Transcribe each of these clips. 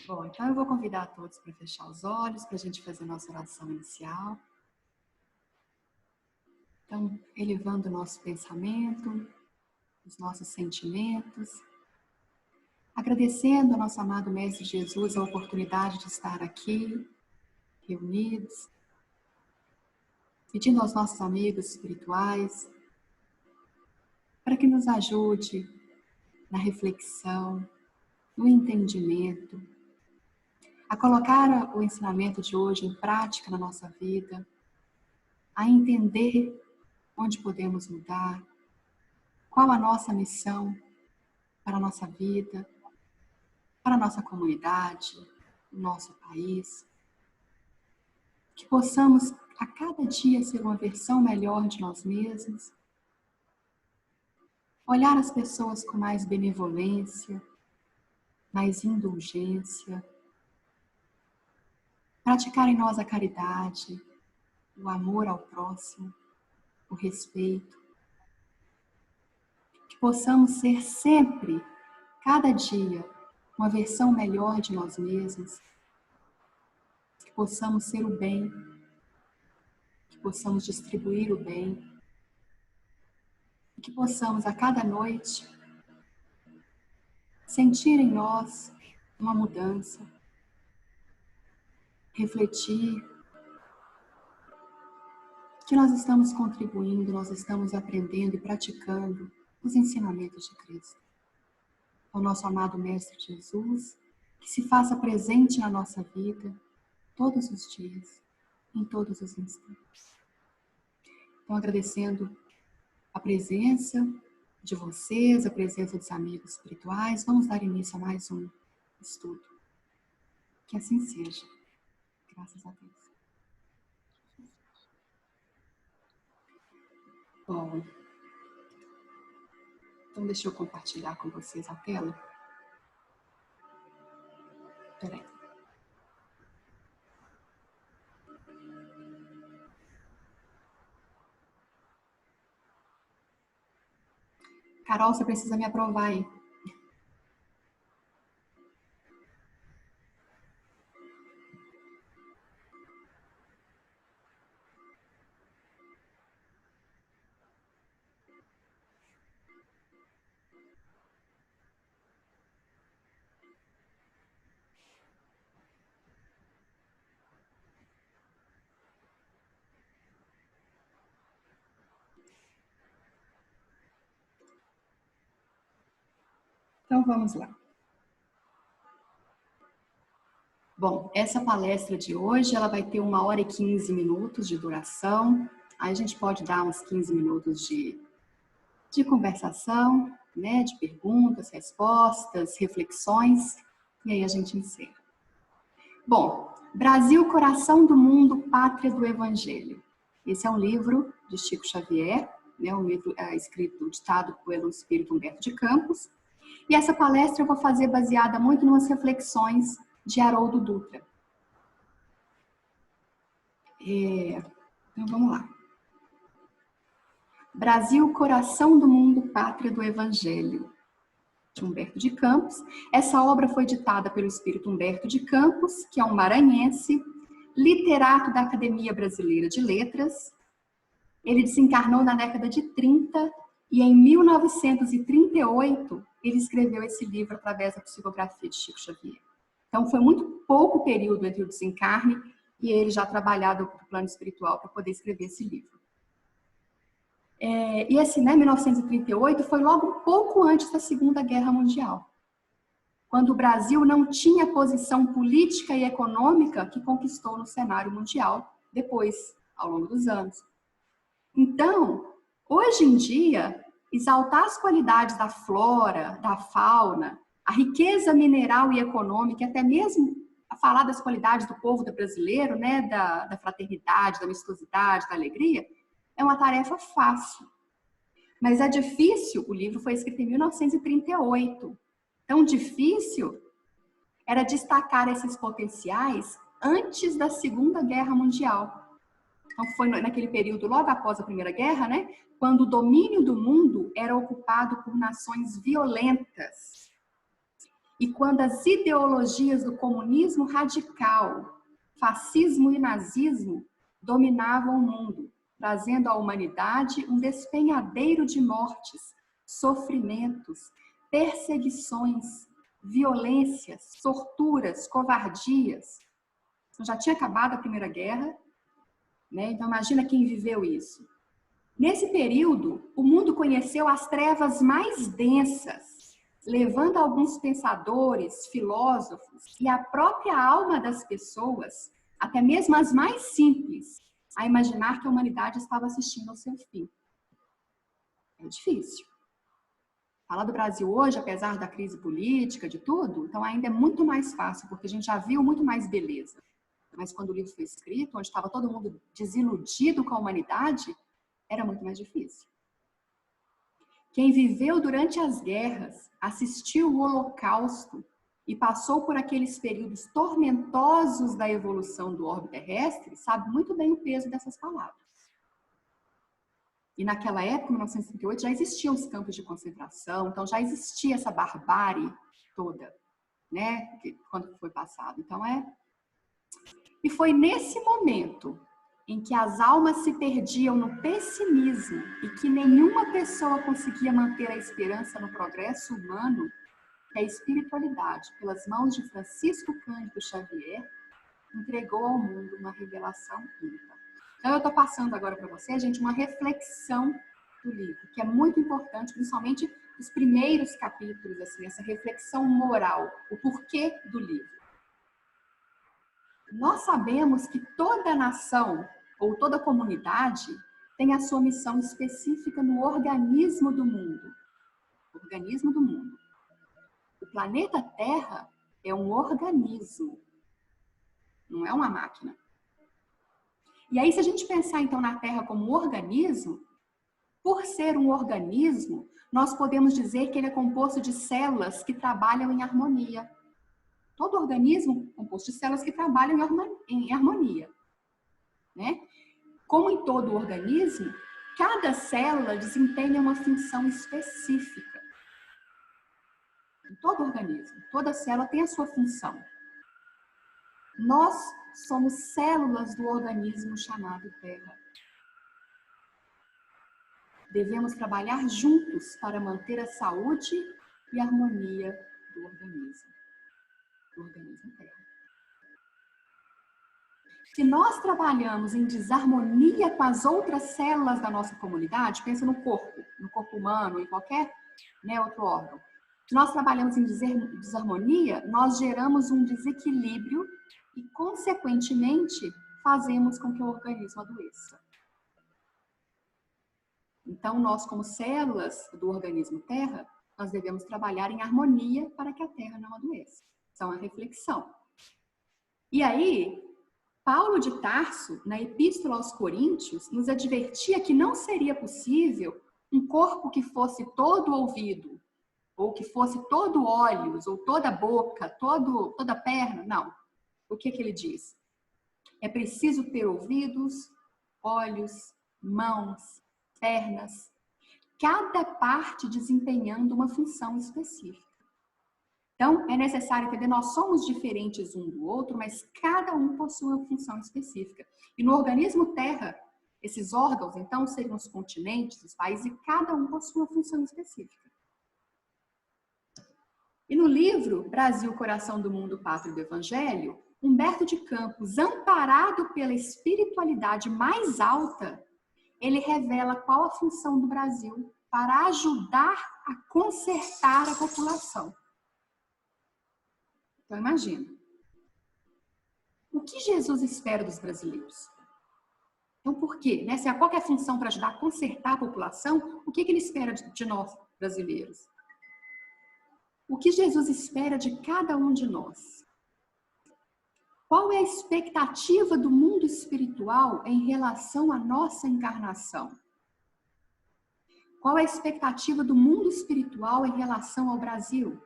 Bom, então eu vou convidar a todos para fechar os olhos, para a gente fazer a nossa oração inicial. Então, elevando o nosso pensamento, os nossos sentimentos, agradecendo ao nosso amado Mestre Jesus a oportunidade de estar aqui, reunidos, pedindo aos nossos amigos espirituais para que nos ajude na reflexão, no entendimento, a colocar o ensinamento de hoje em prática na nossa vida, a entender onde podemos mudar, qual a nossa missão para a nossa vida, para a nossa comunidade, o nosso país. Que possamos a cada dia ser uma versão melhor de nós mesmos, olhar as pessoas com mais benevolência, mais indulgência, praticar em nós a caridade, o amor ao próximo, o respeito. Que possamos ser sempre, cada dia, uma versão melhor de nós mesmos. Que possamos ser o bem, que possamos distribuir o bem. E que possamos a cada noite sentir em nós uma mudança, refletir que nós estamos contribuindo, nós estamos aprendendo e praticando os ensinamentos de Cristo. Ao nosso amado Mestre Jesus, que se faça presente na nossa vida todos os dias, em todos os instantes. Então, agradecendo a presença de vocês, a presença dos amigos espirituais, vamos dar início a mais um estudo. Que assim seja. Graças a Deus. Bom, então deixa eu compartilhar com vocês a tela. Peraí. Carol, você precisa me aprovar aí. Então vamos lá. Bom, essa palestra de hoje, ela vai ter 1h e 15 minutos de duração. Aí a gente pode dar uns 15 minutos de conversação, né, de perguntas, respostas, reflexões, e aí a gente encerra. Bom, Brasil, Coração do Mundo, Pátria do Evangelho. Esse é um livro de Chico Xavier, né, um livro escrito, ditado pelo Espírito Humberto de Campos. E essa palestra eu vou fazer baseada muito nas reflexões de Haroldo Dutra. Então vamos lá. Brasil, Coração do Mundo, Pátria do Evangelho, de Humberto de Campos. Essa obra foi ditada pelo Espírito Humberto de Campos, que é um maranhense, literato da Academia Brasileira de Letras. Ele desencarnou na década de 30 e em 1938 ele escreveu esse livro através da psicografia de Chico Xavier. Então foi muito pouco período entre o desencarne e ele já trabalhava no plano espiritual para poder escrever esse livro. E esse, 1938, foi logo um pouco antes da Segunda Guerra Mundial, quando o Brasil não tinha a posição política e econômica que conquistou no cenário mundial depois, ao longo dos anos. Então, hoje em dia, exaltar as qualidades da flora, da fauna, a riqueza mineral e econômica, até mesmo a falar das qualidades do povo brasileiro, né, da fraternidade, da amistosidade, da alegria, é uma tarefa fácil. Mas é difícil, o livro foi escrito em 1938. Tão difícil era destacar esses potenciais antes da Segunda Guerra Mundial. Então foi naquele período logo após a Primeira Guerra, né, quando o domínio do mundo era ocupado por nações violentas. e quando as ideologias do comunismo radical, fascismo e nazismo dominavam o mundo, trazendo à humanidade um despenhadeiro de mortes, sofrimentos, perseguições, violências, torturas, covardias. Então, já tinha acabado a Primeira Guerra, né? Então imagina quem viveu isso. Nesse período, o mundo conheceu as trevas mais densas, levando alguns pensadores, filósofos e a própria alma das pessoas, até mesmo as mais simples, a imaginar que a humanidade estava assistindo ao seu fim. É difícil. Falar do Brasil hoje, apesar da crise política, de tudo, então ainda é muito mais fácil, porque a gente já viu muito mais beleza. Mas quando o livro foi escrito, onde estava todo mundo desiludido com a humanidade, era muito mais difícil. Quem viveu durante as guerras, assistiu o Holocausto e passou por aqueles períodos tormentosos da evolução do orbe terrestre, sabe muito bem o peso dessas palavras. E naquela época, em 1938, já existiam os campos de concentração, então já existia essa barbárie toda, né, quando foi passado. Então E foi nesse momento em que as almas se perdiam no pessimismo e que nenhuma pessoa conseguia manter a esperança no progresso humano, que a espiritualidade, pelas mãos de Francisco Cândido Xavier, entregou ao mundo uma revelação ímpar. Então, eu estou passando agora para vocês, gente, uma reflexão do livro, que é muito importante, principalmente os primeiros capítulos, assim, essa reflexão moral, o porquê do livro. Nós sabemos que toda nação ou toda comunidade tem a sua missão específica no organismo do mundo. Organismo do mundo. O planeta Terra é um organismo, não é uma máquina. E aí, se a gente pensar então na Terra como um organismo, por ser um organismo, nós podemos dizer que ele é composto de células que trabalham em harmonia. Todo organismo é composto de células que trabalham em harmonia, né? Como em todo organismo, cada célula desempenha uma função específica. Em todo organismo, toda célula tem a sua função. Nós somos células do organismo chamado Terra. Devemos trabalhar juntos para manter a saúde e a harmonia do organismo Terra. Se nós trabalhamos em desarmonia com as outras células da nossa comunidade, pensa no corpo humano, em qualquer, né, outro órgão. Se nós trabalhamos em desarmonia, nós geramos um desequilíbrio e, consequentemente, fazemos com que o organismo adoeça. Então, nós, como células do organismo Terra, nós devemos trabalhar em harmonia para que a Terra não adoeça. Isso é uma reflexão. E aí, Paulo de Tarso, na Epístola aos Coríntios, nos advertia que não seria possível um corpo que fosse todo ouvido, ou que fosse todo olhos, ou toda boca, toda perna. Não. O que ele diz? É preciso ter ouvidos, olhos, mãos, pernas, cada parte desempenhando uma função específica. Então, é necessário entender, nós somos diferentes um do outro, mas cada um possui uma função específica. E no organismo Terra, esses órgãos, então, seriam os continentes, os países, e cada um possui uma função específica. E no livro Brasil, Coração do Mundo, Pátria do Evangelho, Humberto de Campos, amparado pela espiritualidade mais alta, ele revela qual a função do Brasil para ajudar a consertar a população. Então, imagina. O que Jesus espera dos brasileiros? Então, por quê? Né? Qual que é a função para ajudar a consertar a população? O que ele espera de nós, brasileiros? O que Jesus espera de cada um de nós? Qual é a expectativa do mundo espiritual em relação à nossa encarnação? Qual é a expectativa do mundo espiritual em relação ao Brasil?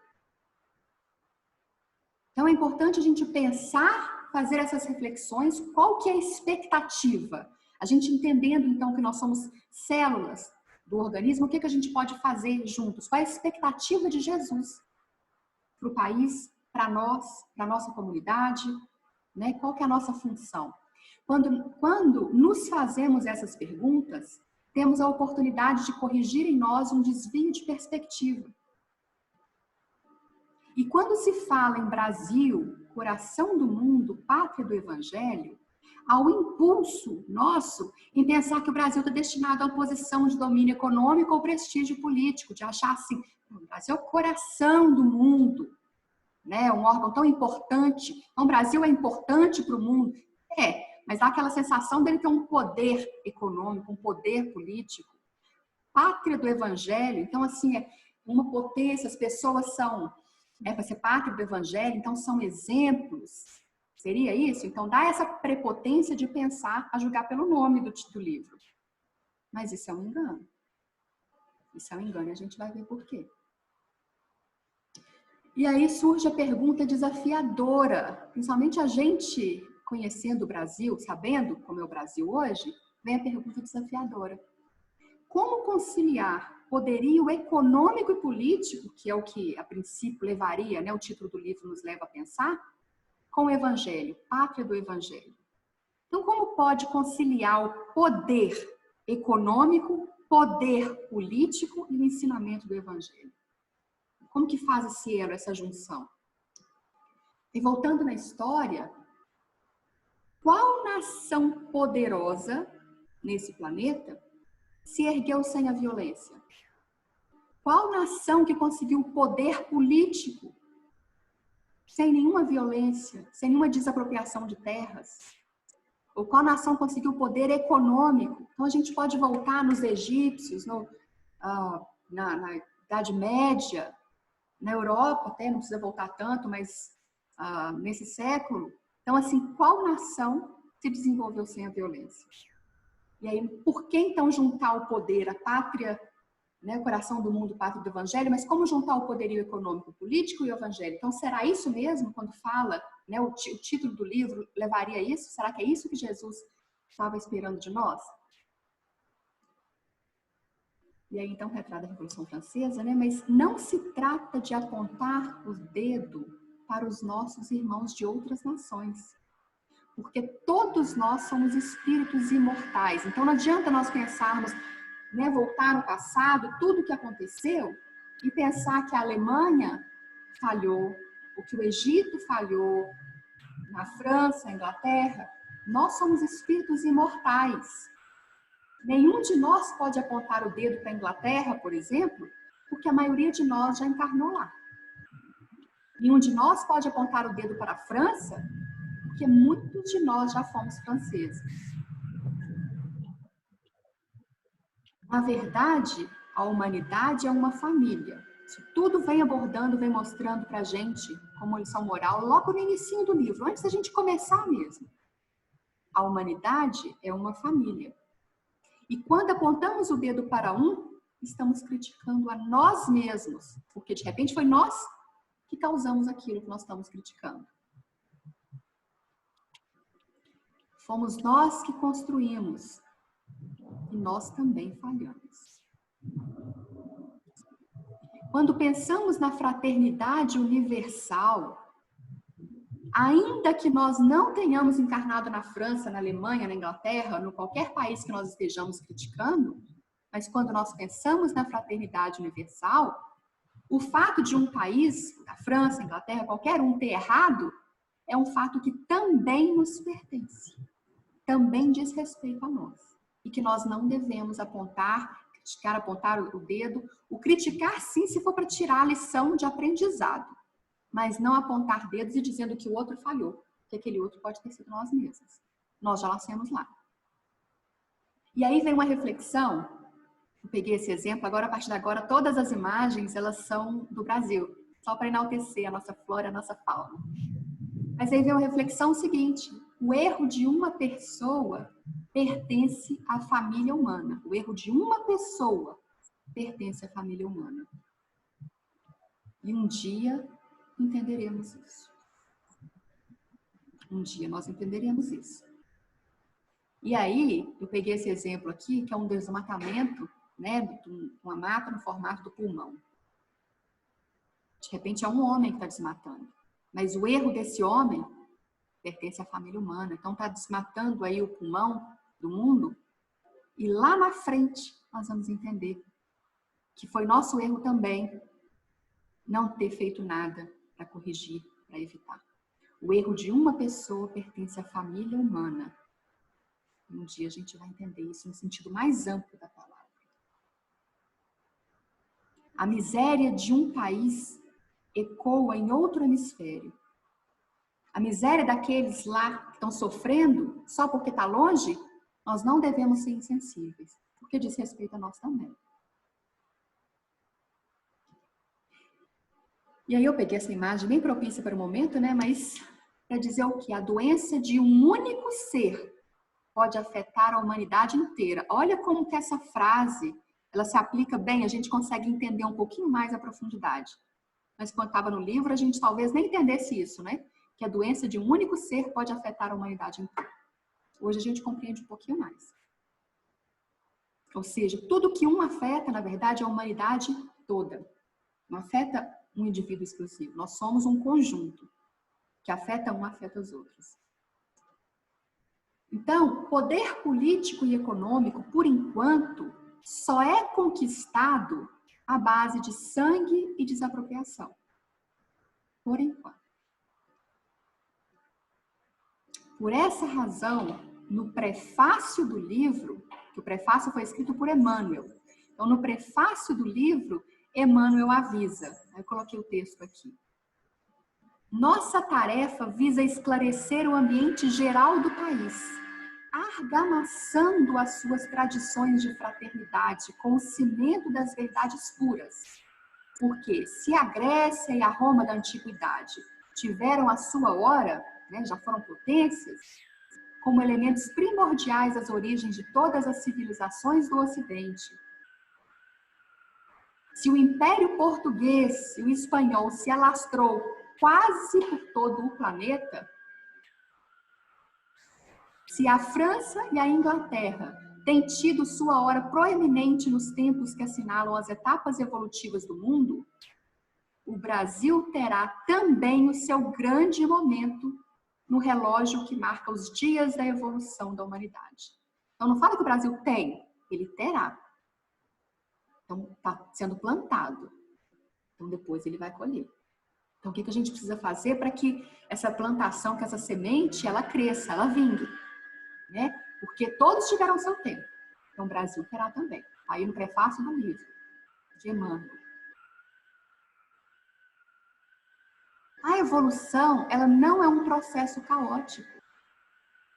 Então, é importante a gente pensar, fazer essas reflexões, qual que é a expectativa? A gente entendendo, então, que nós somos células do organismo, o que a gente pode fazer juntos? Qual é a expectativa de Jesus para o país, para nós, para a nossa comunidade, né? Qual que é a nossa função? Quando nos fazemos essas perguntas, temos a oportunidade de corrigir em nós um desvio de perspectiva. E quando se fala em Brasil, coração do mundo, pátria do Evangelho, há o impulso nosso em pensar que o Brasil está destinado a uma posição de domínio econômico ou prestígio político, de achar assim, o Brasil é o coração do mundo, né? Um órgão tão importante. Então, o Brasil é importante para o mundo. Mas há aquela sensação dele ter um poder econômico, um poder político. Pátria do Evangelho, então, assim, é uma potência, as pessoas são, para ser pátria do Evangelho, então são exemplos. Seria isso? Então, dá essa prepotência de pensar a julgar pelo nome do livro. Mas isso é um engano. Isso é um engano e a gente vai ver por quê. E aí surge a pergunta desafiadora, principalmente a gente conhecendo o Brasil, sabendo como é o Brasil hoje, vem a pergunta desafiadora. Como conciliar poderio econômico e político, que é o que a princípio levaria, né, o título do livro nos leva a pensar, com o Evangelho, pátria do Evangelho? Então, como pode conciliar o poder econômico, poder político e o ensinamento do Evangelho? Como que faz esse elo, essa junção? E voltando na história, qual nação poderosa nesse planeta se ergueu sem a violência? Qual nação que conseguiu poder político sem nenhuma violência, sem nenhuma desapropriação de terras? Ou qual nação conseguiu poder econômico? Então a gente pode voltar nos egípcios, na Idade Média, na Europa até, não precisa voltar tanto, mas nesse século. Então, assim, qual nação se desenvolveu sem a violência? E aí, por que então juntar o poder, a pátria, né, o coração do mundo, pátria do Evangelho, mas como juntar o poderio econômico, político e o Evangelho? Então, será isso mesmo quando fala, né, o título do livro levaria a isso? Será que é isso que Jesus estava esperando de nós? E aí, então, retrata a Revolução Francesa, né? Mas não se trata de apontar o dedo para os nossos irmãos de outras nações. Porque todos nós somos espíritos imortais. Então, não adianta nós pensarmos, né, voltar no passado, tudo o que aconteceu, e pensar que a Alemanha falhou, o que o Egito falhou, na França, na Inglaterra. Nós somos espíritos imortais. Nenhum de nós pode apontar o dedo para a Inglaterra, por exemplo, porque a maioria de nós já encarnou lá. Nenhum de nós pode apontar o dedo para a França, porque muitos de nós já fomos franceses. Na verdade, a humanidade é uma família. Isso tudo vem abordando, vem mostrando para a gente como lição moral, logo no início do livro, antes da gente começar mesmo. A humanidade é uma família. E quando apontamos o dedo para um, estamos criticando a nós mesmos, porque de repente foi nós que causamos aquilo que nós estamos criticando. Fomos nós que construímos e nós também falhamos. Quando pensamos na fraternidade universal, ainda que nós não tenhamos encarnado na França, na Alemanha, na Inglaterra, no qualquer país que nós estejamos criticando, mas quando nós pensamos na fraternidade universal, o fato de um país, a França, a Inglaterra, qualquer um ter errado, é um fato que também nos pertence, também diz respeito a nós. E que nós não devemos apontar, criticar, apontar o dedo, o criticar sim, se for para tirar a lição de aprendizado, mas não apontar dedos e dizendo que o outro falhou, que aquele outro pode ter sido nós mesmos. Nós já nascemos lá. E aí vem uma reflexão, eu peguei esse exemplo, agora a partir de agora todas as imagens elas são do Brasil, só para enaltecer a nossa flora, a nossa fauna. Mas aí vem uma reflexão seguinte, o erro de uma pessoa pertence à família humana. O erro de uma pessoa pertence à família humana. E um dia entenderemos isso. Um dia nós entenderemos isso. E aí, eu peguei esse exemplo aqui, que é um desmatamento, né, de uma mata no formato do pulmão. De repente é um homem que está desmatando. Mas o erro desse homem pertence à família humana. Então está desmatando aí o pulmão do mundo. E lá na frente nós vamos entender que foi nosso erro também não ter feito nada para corrigir, para evitar. O erro de uma pessoa pertence à família humana. Um dia a gente vai entender isso no sentido mais amplo da palavra. A miséria de um país ecoa em outro hemisfério. A miséria daqueles lá que estão sofrendo só porque está longe, nós não devemos ser insensíveis, porque diz respeito a nós também. E aí eu peguei essa imagem bem propícia para o momento, né? Mas para dizer o que? A doença de um único ser pode afetar a humanidade inteira. Olha como que essa frase, ela se aplica bem, a gente consegue entender um pouquinho mais a profundidade. Mas quando estava no livro, a gente talvez nem entendesse isso, né? Que a doença de um único ser pode afetar a humanidade inteira. Hoje a gente compreende um pouquinho mais. Ou seja, tudo que um afeta, na verdade, é a humanidade toda. Não afeta um indivíduo exclusivo. Nós somos um conjunto que afeta um, afeta os outros. Então, poder político e econômico, por enquanto, só é conquistado à base de sangue e desapropriação. Por enquanto. Por essa razão, no prefácio do livro, que o prefácio foi escrito por Emmanuel. Então, no prefácio do livro, Emmanuel avisa. Eu coloquei o texto aqui. Nossa tarefa visa esclarecer o ambiente geral do país, argamassando as suas tradições de fraternidade com o cimento das verdades puras. Porque se a Grécia e a Roma da antiguidade tiveram a sua hora, né, já foram potências, como elementos primordiais das origens de todas as civilizações do Ocidente. Se o Império Português e o Espanhol se alastrou quase por todo o planeta, se a França e a Inglaterra têm tido sua hora proeminente nos tempos que assinalam as etapas evolutivas do mundo, o Brasil terá também o seu grande momento no relógio que marca os dias da evolução da humanidade. Então, não fala que o Brasil tem, ele terá. Então, está sendo plantado. Então, depois ele vai colher. Então, o que a gente precisa fazer para que essa plantação, que essa semente, ela cresça, ela vingue, né? Porque todos tiveram seu tempo. Então, o Brasil terá também. Aí no prefácio do livro, de Emmanuel. A evolução, ela não é um processo caótico.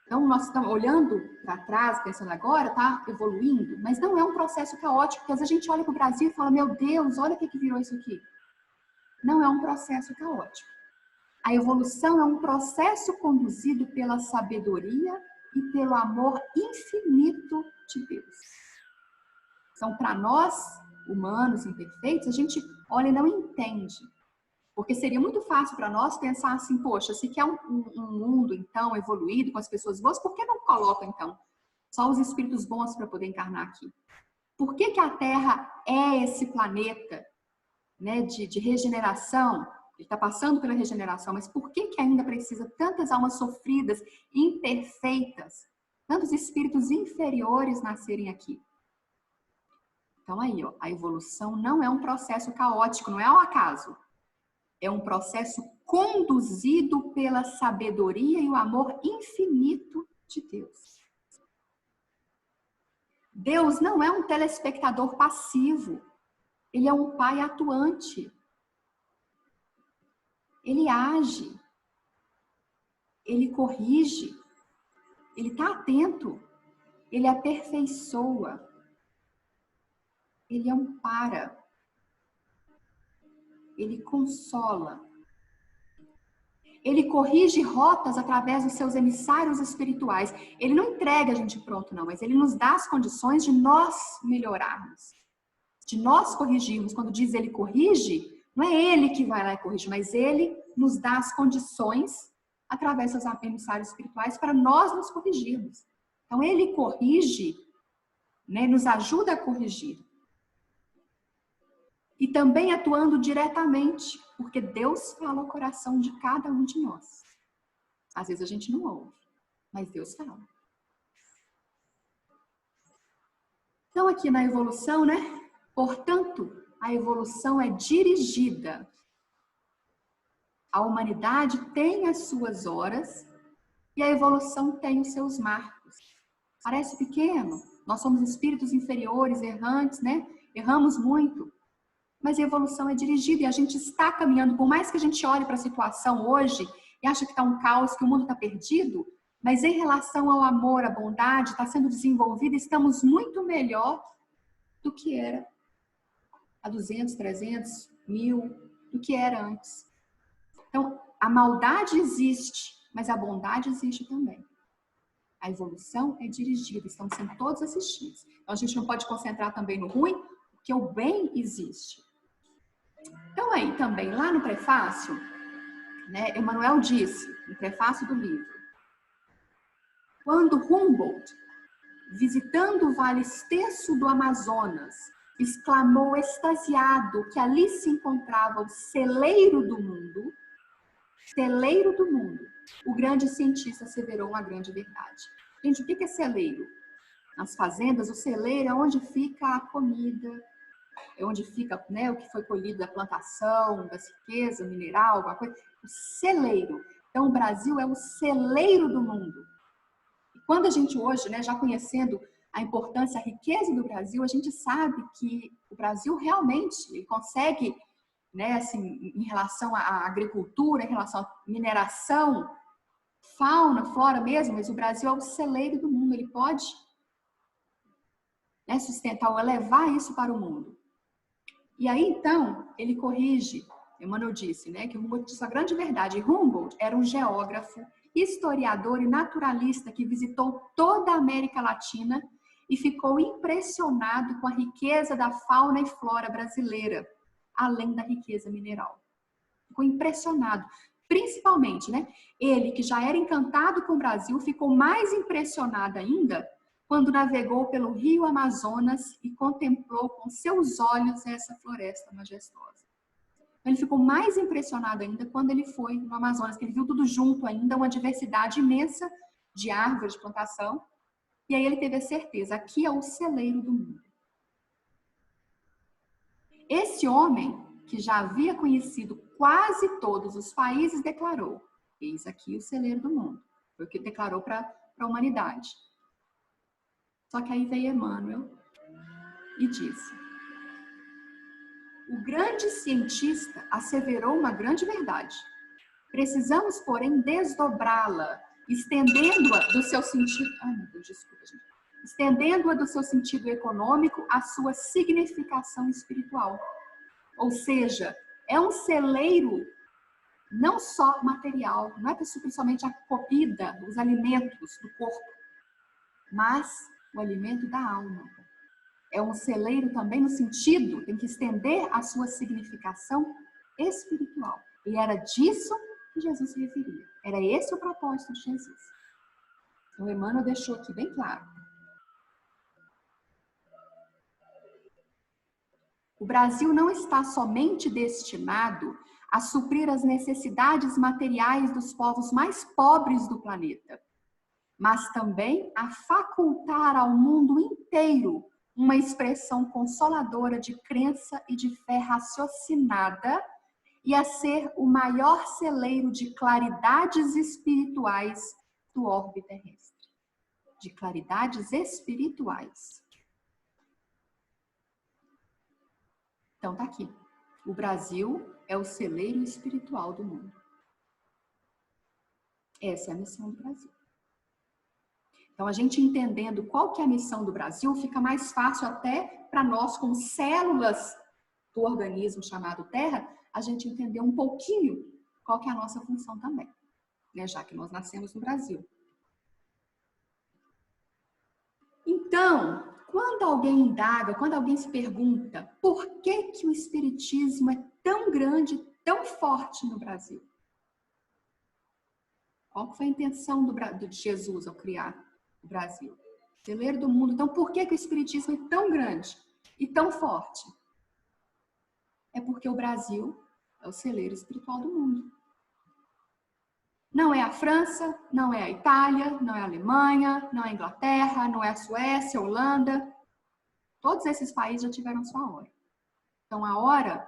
Então, nós estamos olhando para trás, pensando agora, tá evoluindo, mas não é um processo caótico, porque às vezes a gente olha para o Brasil e fala, meu Deus, olha o que virou isso aqui. Não é um processo caótico. A evolução é um processo conduzido pela sabedoria e pelo amor infinito de Deus. Então, para nós, humanos imperfeitos, a gente olha e não entende. Porque seria muito fácil para nós pensar assim, poxa, se quer um mundo, então, evoluído, com as pessoas boas, por que não coloca, então, só os espíritos bons para poder encarnar aqui? Por que que a Terra é esse planeta, né, de regeneração? Ele está passando pela regeneração, mas por que que ainda precisa tantas almas sofridas, imperfeitas, tantos espíritos inferiores nascerem aqui? Então aí, ó, a evolução não é um processo caótico, não é um acaso. É um processo conduzido pela sabedoria e o amor infinito de Deus. Deus não é um telespectador passivo. Ele é um pai atuante. Ele age. Ele corrige. Ele está atento. Ele aperfeiçoa. Ele ampara. Ele consola. Ele corrige rotas através dos seus emissários espirituais. Ele não entrega a gente pronto, não, mas ele nos dá as condições de nós melhorarmos, de nós corrigirmos. Quando diz ele corrige, não é ele que vai lá e corrige, mas ele nos dá as condições através dos seus emissários espirituais para nós nos corrigirmos. Então, ele corrige, né, nos ajuda a corrigir. e também atuando diretamente, porque Deus fala ao coração de cada um de nós. Às vezes a gente não ouve, mas Deus fala. Então, aqui na evolução, né? Portanto, a evolução é dirigida. A humanidade tem as suas horas e a evolução tem os seus marcos. Parece pequeno, nós somos espíritos inferiores, errantes, né? Erramos muito. Mas a evolução é dirigida e a gente está caminhando, por mais que a gente olhe para a situação hoje e ache que está um caos, que o mundo está perdido, mas em relação ao amor, à bondade, está sendo desenvolvida, estamos muito melhor do que era há 200, 300, 1000, do que era antes. Então, a maldade existe, mas a bondade existe também. A evolução é dirigida, estamos sendo todos assistidos. Então, a gente não pode concentrar também no ruim, porque o bem existe. Então, aí também, lá no prefácio, né, Emmanuel disse, no prefácio do livro, quando Humboldt, visitando o vale extenso do Amazonas, exclamou extasiado que ali se encontrava o celeiro do mundo, o grande cientista asseverou uma grande verdade. Gente, o que é celeiro? Nas fazendas, o celeiro é onde fica a comida, é onde fica, né, o que foi colhido da plantação, da riqueza mineral, alguma coisa. O celeiro. Então, o Brasil é o celeiro do mundo. E quando a gente hoje, né, já conhecendo a importância, a riqueza do Brasil, a gente sabe que o Brasil realmente ele consegue, né, assim, em relação à agricultura, em relação à mineração, fauna, flora mesmo, mas o Brasil é o celeiro do mundo. Ele pode, né, sustentar ou elevar isso para o mundo. E aí, então, ele corrige, Emmanuel disse, né, que Humboldt disse a grande verdade. Humboldt era um geógrafo, historiador e naturalista que visitou toda a América Latina e ficou impressionado com a riqueza da fauna e flora brasileira, além da riqueza mineral. Ficou impressionado. Principalmente, né, ele que já era encantado com o Brasil, ficou mais impressionado ainda quando navegou pelo rio Amazonas e contemplou com seus olhos essa floresta majestosa. Ele ficou mais impressionado ainda quando ele foi no Amazonas, que ele viu tudo junto ainda, uma diversidade imensa de árvores de plantação, e aí ele teve a certeza, aqui é o celeiro do mundo. Esse homem, que já havia conhecido quase todos os países, declarou, eis aqui o celeiro do mundo. Foi o que declarou para a humanidade. Só que aí veio Emmanuel e disse, o grande cientista asseverou uma grande verdade. Precisamos, porém, desdobrá-la, estendendo-a do seu sentido... Ai, meu Deus, desculpa, gente. Estendendo-a do seu sentido econômico à sua significação espiritual. Ou seja, é um celeiro não só material, não é para suprir somente a comida, os alimentos do corpo, mas o alimento da alma. É um celeiro também no sentido, tem que estender a sua significação espiritual. E era disso que Jesus se referia. Era esse o propósito de Jesus. Então, Emmanuel deixou aqui bem claro. O Brasil não está somente destinado a suprir as necessidades materiais dos povos mais pobres do planeta, mas também a facultar ao mundo inteiro uma expressão consoladora de crença e de fé raciocinada e a ser o maior celeiro de claridades espirituais do orbe terrestre. De claridades espirituais. Então tá aqui. O Brasil é o celeiro espiritual do mundo. Essa é a missão do Brasil. Então, a gente entendendo qual que é a missão do Brasil, fica mais fácil até para nós, como células do organismo chamado Terra, a gente entender um pouquinho qual que é a nossa função também, né? Já que nós nascemos no Brasil. Então, quando alguém indaga, quando alguém se pergunta por que que o Espiritismo é tão grande, tão forte no Brasil? Qual foi a intenção de Jesus ao criar o Brasil? Celeiro do mundo. Então, por que que o Espiritismo é tão grande e tão forte? é porque o Brasil é o celeiro espiritual do mundo. Não é a França, não é a Itália, não é a Alemanha, não é a Inglaterra, não é a Suécia, a Holanda. Todos esses países já tiveram sua hora. Então, a hora,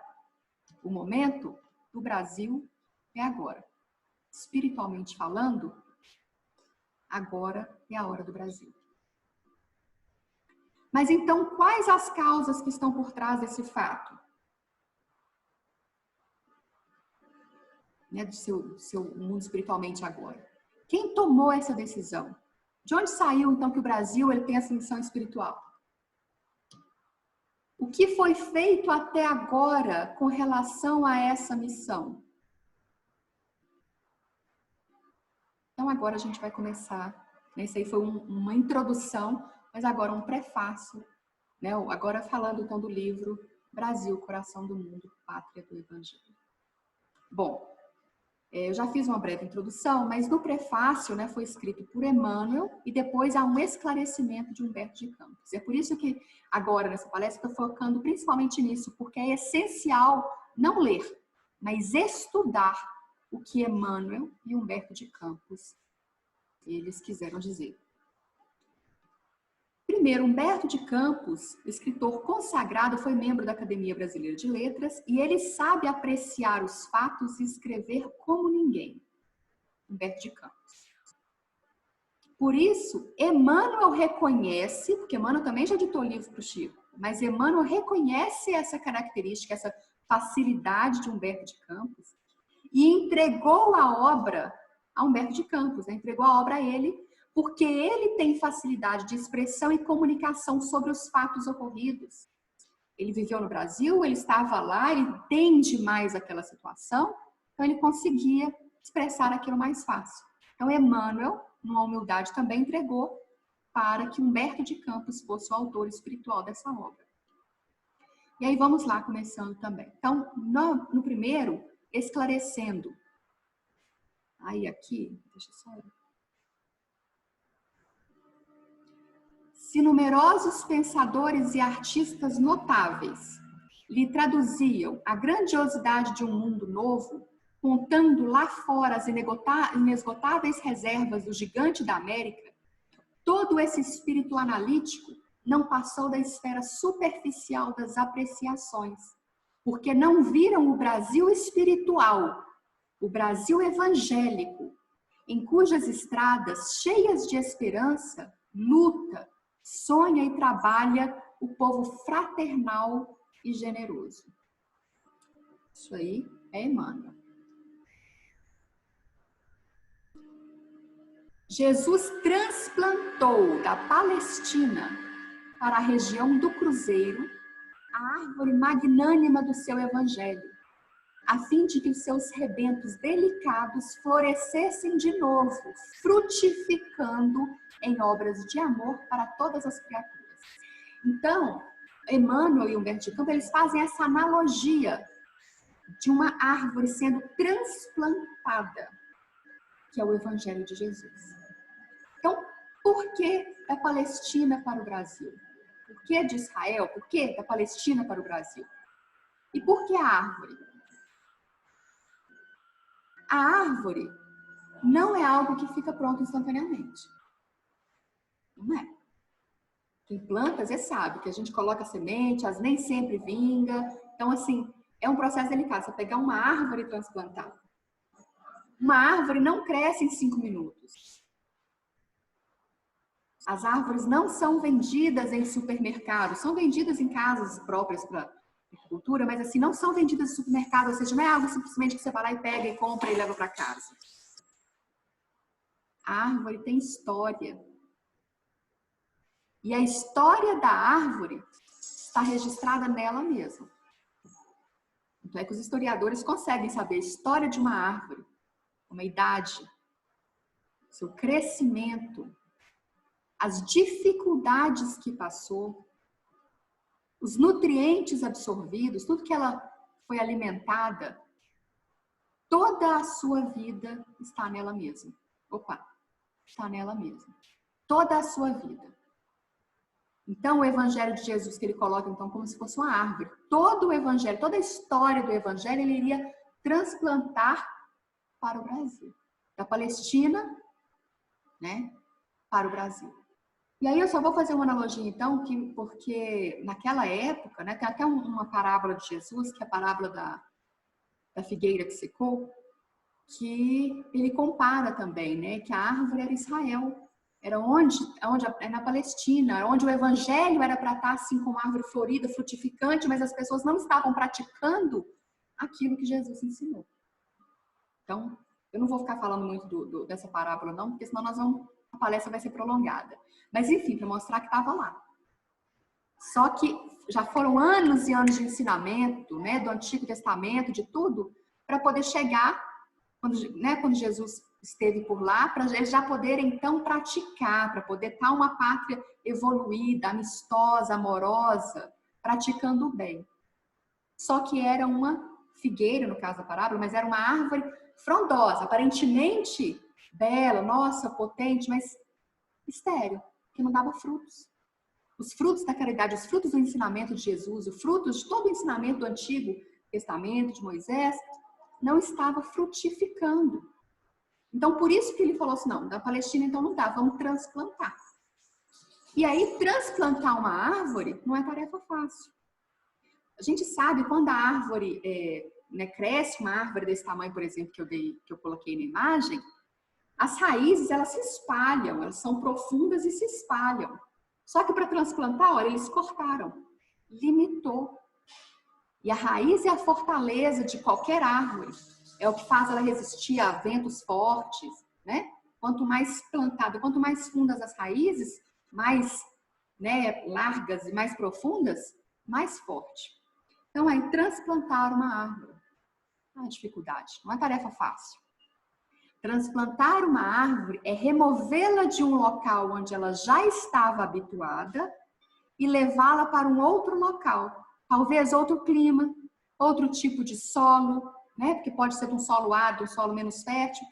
o momento do Brasil é agora. Espiritualmente falando, agora é a hora do Brasil. Mas então, quais as causas que estão por trás desse fato? Né, do seu mundo espiritualmente agora. Quem tomou essa decisão? De onde saiu, então, que o Brasil ele tem essa missão espiritual? O que foi feito até agora com relação a essa missão? Então, agora a gente vai começar. Isso aí foi uma introdução, mas agora um prefácio. Né? Agora falando, então, do livro Brasil, Coração do Mundo, Pátria do Evangelho. Bom, eu já fiz uma breve introdução, mas no prefácio, né, foi escrito por Emmanuel e depois há um esclarecimento de Humberto de Campos. É por isso que agora, nessa palestra, estou focando principalmente nisso, porque é essencial não ler, mas estudar o que Emmanuel e Humberto de Campos eles quiseram dizer. Primeiro, Humberto de Campos, escritor consagrado, foi membro da Academia Brasileira de Letras e ele sabe apreciar os fatos e escrever como ninguém. Humberto de Campos. Por isso, Emmanuel reconhece, porque Emmanuel também já ditou livro para o Chico, mas Emmanuel reconhece essa característica, essa facilidade de Humberto de Campos e entregou a obra a Humberto de Campos, né? Entregou a obra a ele, porque ele tem facilidade de expressão e comunicação sobre os fatos ocorridos. Ele viveu no Brasil, ele estava lá, ele entende mais aquela situação, então ele conseguia expressar aquilo mais fácil. Então, Emmanuel, numa humildade, também entregou para que Humberto de Campos fosse o autor espiritual dessa obra. E aí vamos lá, começando também. Então, no primeiro, esclarecendo. Aí aqui, deixa eu só... Se numerosos pensadores e artistas notáveis lhe traduziam a grandiosidade de um mundo novo, contando lá fora as inesgotáveis reservas do gigante da América, todo esse espírito analítico não passou da esfera superficial das apreciações, porque não viram o Brasil espiritual, o Brasil evangélico, em cujas estradas, cheias de esperança, luta, sonha e trabalha o povo fraternal e generoso. Isso aí é Emmanuel. Jesus transplantou da Palestina para a região do Cruzeiro a árvore magnânima do seu evangelho, a fim de que os seus rebentos delicados florescessem de novo, frutificando em obras de amor para todas as criaturas. Então, Emmanuel e Humberto de Campos, eles fazem essa analogia de uma árvore sendo transplantada, que é o Evangelho de Jesus. Então, por que da Palestina para o Brasil? Por que de Israel? Por que da Palestina para o Brasil? E por que a árvore? A árvore não é algo que fica pronto instantaneamente. Não é. Quem planta, você sabe que a gente coloca semente, as nem sempre vinga. Então, assim, é um processo delicado. Você pegar uma árvore e transplantar. Uma árvore não cresce em 5 minutos. As árvores não são vendidas em supermercados, são vendidas em casas próprias para agricultura, mas assim, não são vendidas em supermercado, ou seja, não é algo simplesmente que você vai lá e pega e compra e leva para casa. A árvore tem história. E a história da árvore está registrada nela mesma. Então é que os historiadores conseguem saber a história de uma árvore, uma idade, seu crescimento, as dificuldades que passou, os nutrientes absorvidos, tudo que ela foi alimentada, toda a sua vida está nela mesma. Opa, está nela mesma. Toda a sua vida. Então, o evangelho de Jesus que ele coloca então como se fosse uma árvore. Todo o evangelho, toda a história do evangelho, ele iria transplantar para o Brasil. Da Palestina, né, para o Brasil. E aí eu só vou fazer uma analogia então, porque naquela época, né, tem até uma parábola de Jesus, que é a parábola da figueira que secou, que ele compara também, né, que a árvore era Israel. Era na Palestina, onde o evangelho era para estar assim como árvore florida, frutificante, mas as pessoas não estavam praticando aquilo que Jesus ensinou. Então, eu não vou ficar falando muito dessa parábola não, porque senão a palestra vai ser prolongada. Mas enfim, para mostrar que estava lá. Só que já foram anos e anos de ensinamento, né, do Antigo Testamento, de tudo, para poder chegar, quando Jesus esteve por lá, para eles já poderem então praticar, para poder estar uma pátria evoluída, amistosa, amorosa, praticando o bem. Só que era uma figueira, no caso da parábola, mas era uma árvore frondosa, aparentemente bela, nossa, potente, mas estéril, que não dava frutos. Os frutos da caridade, os frutos do ensinamento de Jesus, os frutos de todo o ensinamento do Antigo Testamento, de Moisés, não estava frutificando. Então, por isso que ele falou assim, não, da Palestina então não dá, vamos transplantar. E aí, transplantar uma árvore não é tarefa fácil. A gente sabe quando a árvore cresce, uma árvore desse tamanho, por exemplo, que eu coloquei na imagem, as raízes, elas se espalham, elas são profundas e se espalham. Só que para transplantar, olha, eles cortaram, limitou. E a raiz é a fortaleza de qualquer árvore. É o que faz ela resistir a ventos fortes, né? Quanto mais plantada, quanto mais fundas as raízes, mais, né, largas e mais profundas, mais forte. Então, aí, transplantar uma árvore é uma dificuldade, não é tarefa fácil. Transplantar uma árvore é removê-la de um local onde ela já estava habituada e levá-la para um outro local, talvez outro clima, outro tipo de solo, né? Porque pode ser de um solo árido, um solo menos fértil,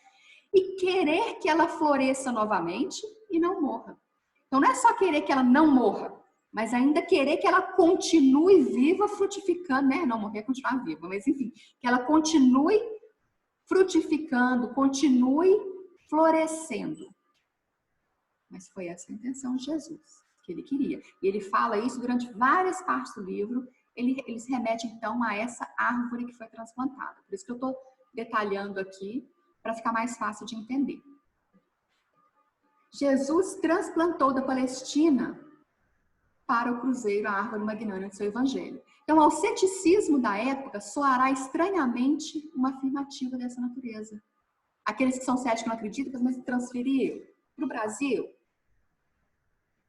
e querer que ela floresça novamente e não morra. Então não é só querer que ela não morra, mas ainda querer que ela continue viva, frutificando, né? Não morrer, continuar viva, mas enfim, que ela continue frutificando, continue florescendo. Mas foi essa a intenção de Jesus, que ele queria. E ele fala isso durante várias partes do livro, ele se remete então a essa árvore que foi transplantada. Por isso que eu estou detalhando aqui, para ficar mais fácil de entender. Jesus transplantou da Palestina para o cruzeiro a árvore magnânima do seu evangelho. Então, ao ceticismo da época, soará estranhamente uma afirmativa dessa natureza. Aqueles que são céticos não acreditam, mas transferiram para o Brasil.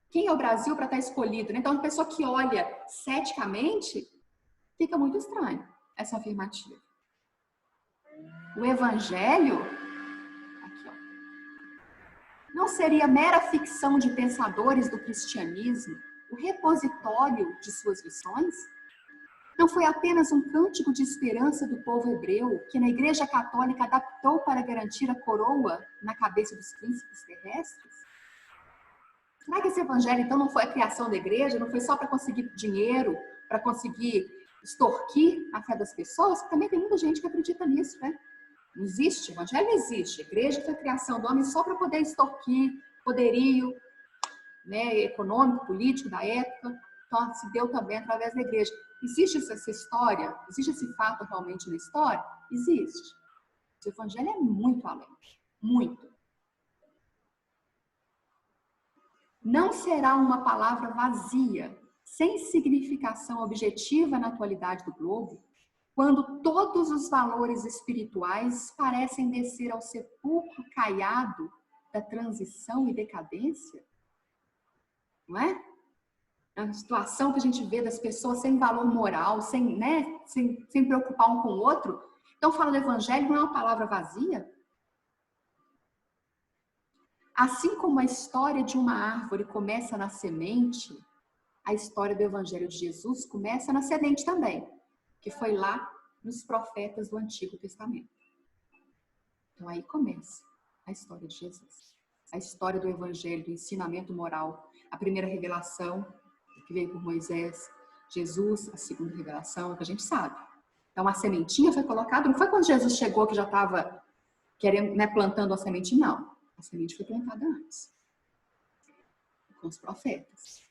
Quem é o Brasil para estar escolhido? Então, uma pessoa que olha ceticamente, fica muito estranho essa afirmativa. O evangelho, aqui, ó, não seria mera ficção de pensadores do cristianismo, o repositório de suas lições? Não foi apenas um cântico de esperança do povo hebreu que na Igreja Católica adaptou para garantir a coroa na cabeça dos príncipes terrestres? Será que esse evangelho, então, não foi a criação da igreja? Não foi só para conseguir dinheiro, para conseguir extorquir a fé das pessoas? Também tem muita gente que acredita nisso, né? Não existe, o evangelho não existe. A igreja foi a criação do homem só para poder extorquir poderio, né, econômico, político da época. Então, se deu também através da igreja. Existe essa história? Existe esse fato realmente na história? Existe. O evangelho é muito além. Muito. Não será uma palavra vazia, sem significação objetiva na atualidade do globo, quando todos os valores espirituais parecem descer ao sepulcro caiado da transição e decadência? Não é? É uma situação que a gente vê das pessoas sem valor moral, sem preocupar um com o outro. Então, fala do evangelho, não é uma palavra vazia? Assim como a história de uma árvore começa na semente, a história do Evangelho de Jesus começa na semente também, que foi lá nos profetas do Antigo Testamento. Então aí começa a história de Jesus. A história do Evangelho, do ensinamento moral, a primeira revelação, que veio por Moisés, Jesus, a segunda revelação, que a gente sabe. Então, a sementinha foi colocada, não foi quando Jesus chegou que já estava querendo, né, plantando a semente, não. A semente foi plantada antes, com os profetas.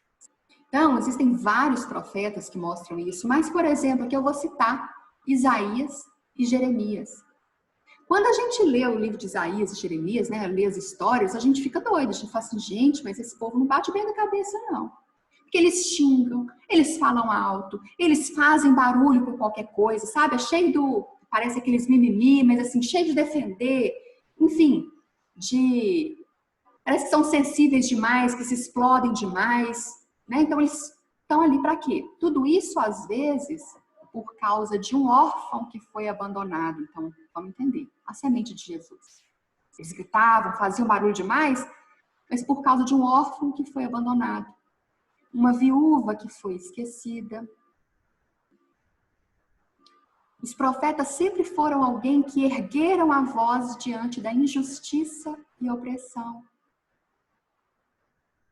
Então, existem vários profetas que mostram isso, mas, por exemplo, aqui eu vou citar Isaías e Jeremias. Quando a gente lê o livro de Isaías e Jeremias, né, lê as histórias, a gente fica doido, a gente fala assim, gente, mas esse povo não bate bem na cabeça, não. Porque eles xingam, eles falam alto, eles fazem barulho por qualquer coisa, sabe? É cheio do, parece aqueles mimimi, mas assim, cheio de defender, enfim, parece que são sensíveis demais, que se explodem demais, né? Então eles estão ali para quê? Tudo isso, às vezes, por causa de um órfão que foi abandonado. Então, vamos entender, a semente de Jesus. Eles gritavam, faziam barulho demais, mas por causa de um órfão que foi abandonado. Uma viúva que foi esquecida. Os profetas sempre foram alguém que ergueram a voz diante da injustiça e opressão.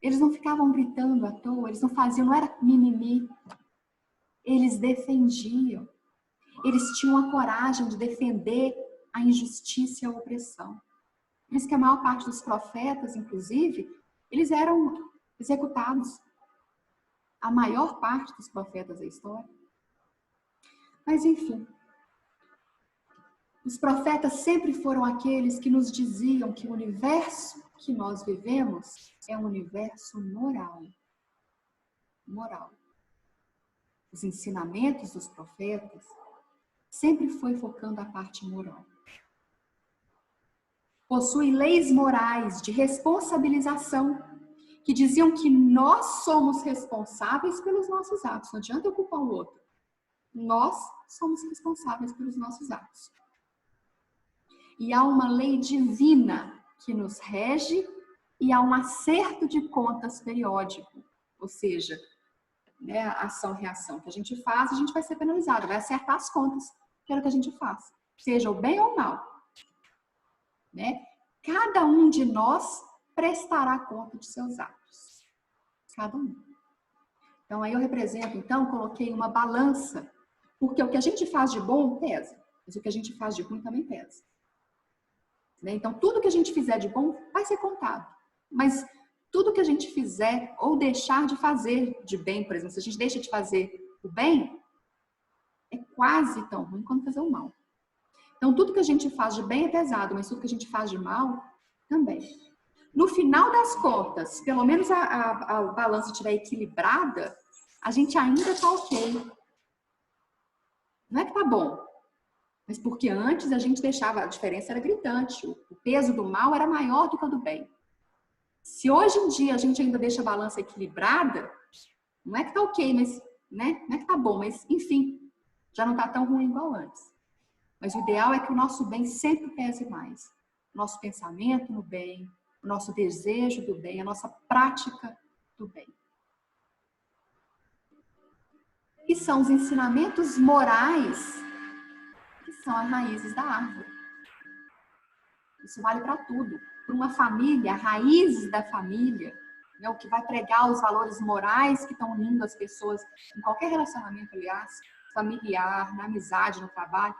Eles não ficavam gritando à toa, eles não faziam, não era mimimi. Eles defendiam. Eles tinham a coragem de defender a injustiça e a opressão. Por isso que a maior parte dos profetas, inclusive, eles eram executados. A maior parte dos profetas da história. Mas, enfim, os profetas sempre foram aqueles que nos diziam que o universo que nós vivemos é um universo moral. Moral. Os ensinamentos dos profetas sempre foi focando a parte moral. Possui leis morais de responsabilização que diziam que nós somos responsáveis pelos nossos atos. Não adianta eu culpar o outro. Nós somos responsáveis pelos nossos atos. E há uma lei divina que nos rege e há um acerto de contas periódico. Ou seja, né, ação-reação que a gente faz, a gente vai ser penalizado, vai acertar as contas, que é o que a gente faz. Seja o bem ou o mal. Né? Cada um de nós prestará conta de seus atos. Cada um. Então, aí eu represento, então, coloquei uma balança, porque o que a gente faz de bom pesa, mas o que a gente faz de ruim também pesa. Né? Então, tudo que a gente fizer de bom vai ser contado, mas tudo que a gente fizer ou deixar de fazer de bem, por exemplo, se a gente deixa de fazer o bem, é quase tão ruim quanto fazer o mal. Então, tudo que a gente faz de bem é pesado, mas tudo que a gente faz de mal, também. No final das contas, pelo menos a balança estiver equilibrada, a gente ainda está ok. Não é que tá bom, mas porque antes a gente deixava, a diferença era gritante, o peso do mal era maior do que o do bem. Se hoje em dia a gente ainda deixa a balança equilibrada, não é que tá ok, mas, né? Não é que tá bom, mas enfim, já não tá tão ruim igual antes. Mas o ideal é que o nosso bem sempre pese mais. O nosso pensamento no bem, o nosso desejo do bem, a nossa prática do bem. E são os ensinamentos morais que são as raízes da árvore. Isso vale para tudo. Para uma família, a raiz da família, né, o que vai pregar os valores morais que estão unindo as pessoas em qualquer relacionamento, aliás, familiar, na amizade, no trabalho,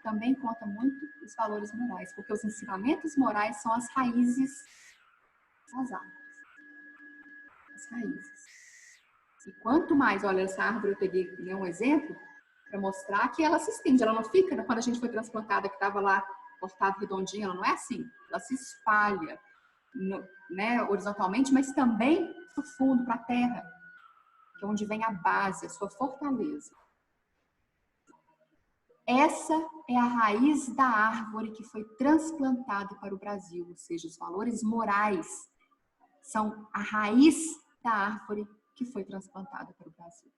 também conta muito os valores morais, porque os ensinamentos morais são as raízes das árvores. As raízes. E quanto mais, olha, essa árvore, eu peguei, né, um exemplo para mostrar que ela se estende, ela não fica, quando a gente foi transplantada, que estava lá cortada redondinha, ela não é assim, ela se espalha, né, horizontalmente, mas também para o fundo, para a terra, que é onde vem a base, a sua fortaleza. Essa é a raiz da árvore que foi transplantada para o Brasil, ou seja, os valores morais são a raiz da árvore que foi transplantada para o Brasil.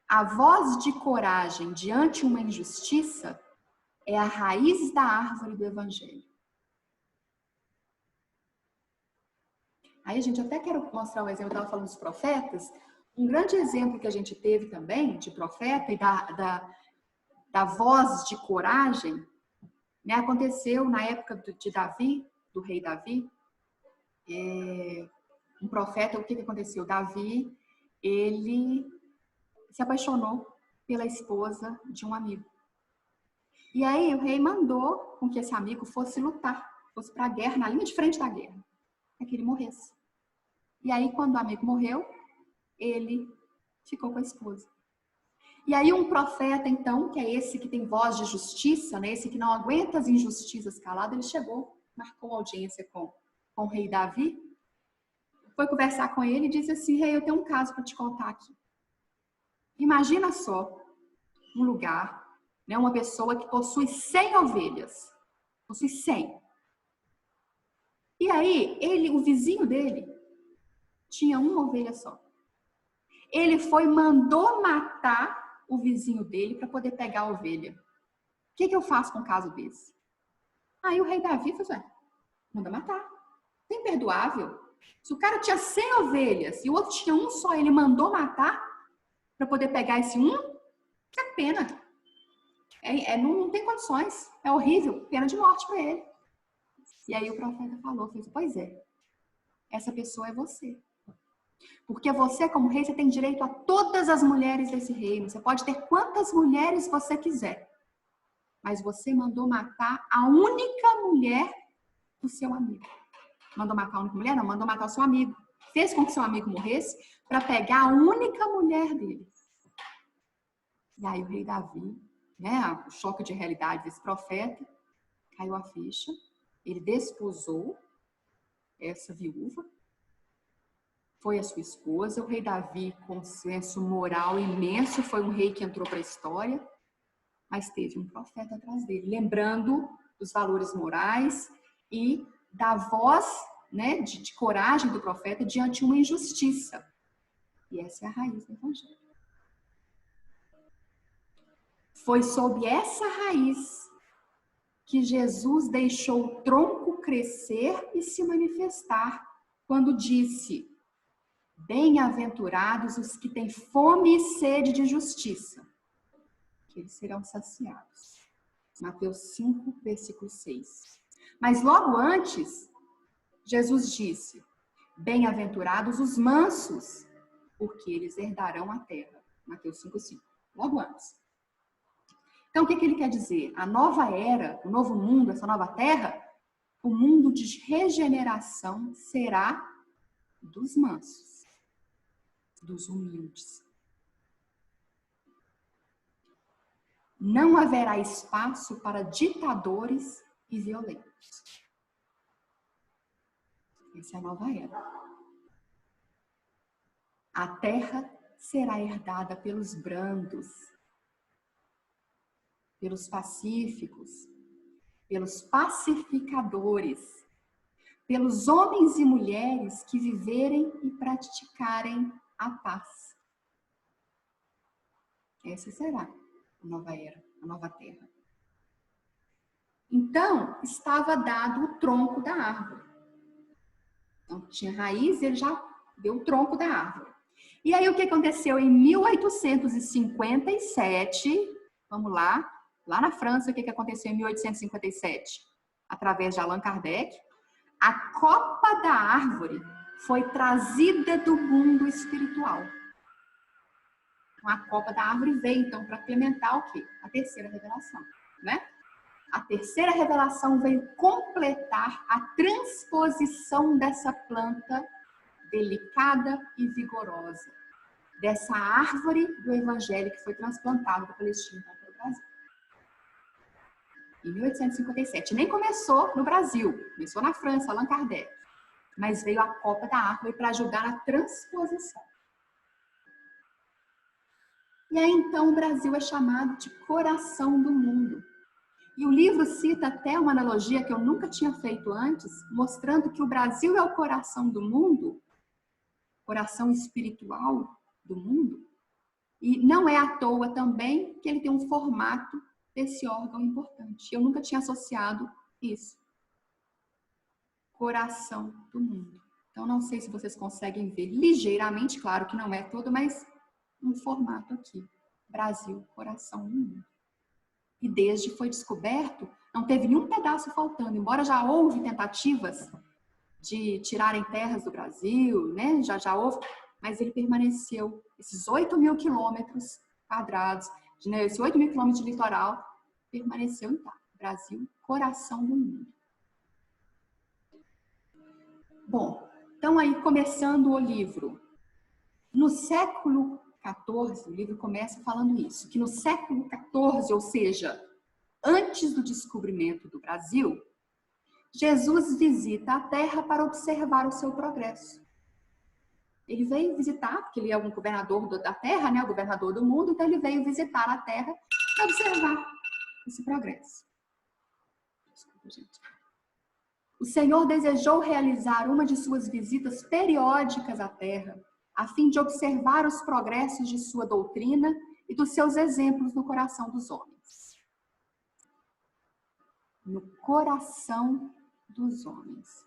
A voz de coragem diante de uma injustiça é a raiz da árvore do Evangelho. Aí, gente, eu até quero mostrar um exemplo, eu estava falando dos profetas. Um grande exemplo que a gente teve também de profeta e da voz de coragem, né, aconteceu na época de Davi, do rei Davi. Um profeta, o que aconteceu? Davi, ele se apaixonou pela esposa de um amigo. E aí o rei mandou com que esse amigo fosse lutar, fosse para a guerra, na linha de frente da guerra, para que ele morresse. E aí, quando o amigo morreu, ele ficou com a esposa. E aí um profeta, então, que é esse que tem voz de justiça, né? Esse que não aguenta as injustiças calado, ele chegou, marcou audiência com o rei Davi, foi conversar com ele e disse assim: rei, eu tenho um caso para te contar aqui. Imagina só um lugar, né, uma pessoa que possui 100 ovelhas, possui 100. E aí, o vizinho dele, tinha uma ovelha só. Ele mandou matar o vizinho dele para poder pegar a ovelha. O que eu faço com um caso desse? Aí o rei Davi falou: manda matar. É imperdoável. Se o cara tinha 100 ovelhas e o outro tinha um só, ele mandou matar para poder pegar esse um, isso é pena. Não tem condições. É horrível. Pena de morte para ele. E aí o profeta falou: pois é, essa pessoa é você. Porque você, como rei, você tem direito a todas as mulheres desse reino. Você pode ter quantas mulheres você quiser. Mas você mandou matar a única mulher do seu amigo. Mandou matar a única mulher? Não, mandou matar o seu amigo. Fez com que seu amigo morresse para pegar a única mulher dele. E aí o rei Davi, né, o choque de realidade desse profeta, caiu a ficha. Ele desposou essa viúva. Foi a sua esposa. O rei Davi, com senso moral imenso, foi um rei que entrou para a história, mas teve um profeta atrás dele, lembrando dos valores morais e da voz, né, de coragem do profeta diante de uma injustiça. E essa é a raiz do evangelho. Foi sob essa raiz que Jesus deixou o tronco crescer e se manifestar quando disse: bem-aventurados os que têm fome e sede de justiça, que eles serão saciados. Mateus 5, versículo 6. Mas logo antes, Jesus disse: bem-aventurados os mansos, porque eles herdarão a terra. Mateus 5, 5. Logo antes. Então, o que ele quer dizer? A nova era, o novo mundo, essa nova terra, o mundo de regeneração será dos mansos, dos humildes. Não haverá espaço para ditadores e violentos. Essa é a nova era. A terra será herdada pelos brandos, pelos pacíficos, pelos pacificadores, pelos homens e mulheres que viverem e praticarem a paz. Essa será a nova era, a nova terra. Então, estava dado o tronco da árvore. Então, tinha raiz e ele já deu o tronco da árvore. E aí, o que aconteceu em 1857? Vamos lá na França, o que aconteceu em 1857? Através de Allan Kardec, a copa da árvore foi trazida do mundo espiritual. A copa da árvore veio, então, para implementar o quê? A terceira revelação, né? A terceira revelação veio completar a transposição dessa planta delicada e vigorosa, dessa árvore do evangelho que foi transplantada da Palestina para o Brasil. Em 1857. Nem começou no Brasil, começou na França, Allan Kardec. Mas veio a copa da árvore para ajudar na transposição. E aí, então, o Brasil é chamado de coração do mundo. E o livro cita até uma analogia que eu nunca tinha feito antes, mostrando que o Brasil é o coração do mundo, coração espiritual do mundo. E não é à toa também que ele tem um formato desse órgão importante. Eu nunca tinha associado isso. Coração do mundo. Então, não sei se vocês conseguem ver ligeiramente, claro que não é todo, mas um formato aqui. Brasil, coração do mundo. E desde foi descoberto, não teve nenhum pedaço faltando. Embora já houve tentativas de tirarem terras do Brasil, né? Já houve, mas ele permaneceu esses 8.000 quilômetros quadrados, né? Esses 8.000 quilômetros de litoral, permaneceu intacto. Brasil, coração do mundo. Bom, então aí começando o livro. No século XIV, o livro começa falando isso, que no século XIV, ou seja, antes do descobrimento do Brasil, Jesus visita a Terra para observar o seu progresso. Ele veio visitar, porque ele é um governador da Terra, né, o governador do mundo, então ele veio visitar a Terra para observar esse progresso. Desculpa, gente. O Senhor desejou realizar uma de suas visitas periódicas à Terra, a fim de observar os progressos de sua doutrina e dos seus exemplos no coração dos homens. No coração dos homens.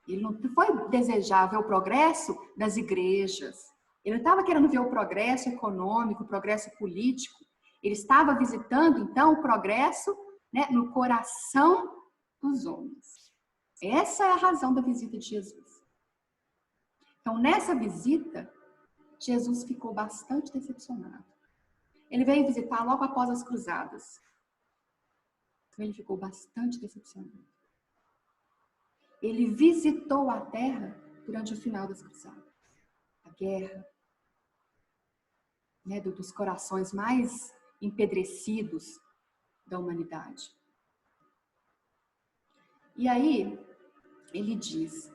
Ele não foi desejar ver o progresso das igrejas. Ele não estava querendo ver o progresso econômico, o progresso político. Ele estava visitando, então, o progresso, né, no coração dos homens. Essa é a razão da visita de Jesus. Então, nessa visita, Jesus ficou bastante decepcionado. Ele veio visitar logo após as cruzadas. Então, ele ficou bastante decepcionado. Ele visitou a Terra durante o final das cruzadas. A guerra, né, dos corações mais empedrecidos da humanidade. E aí, ele diz: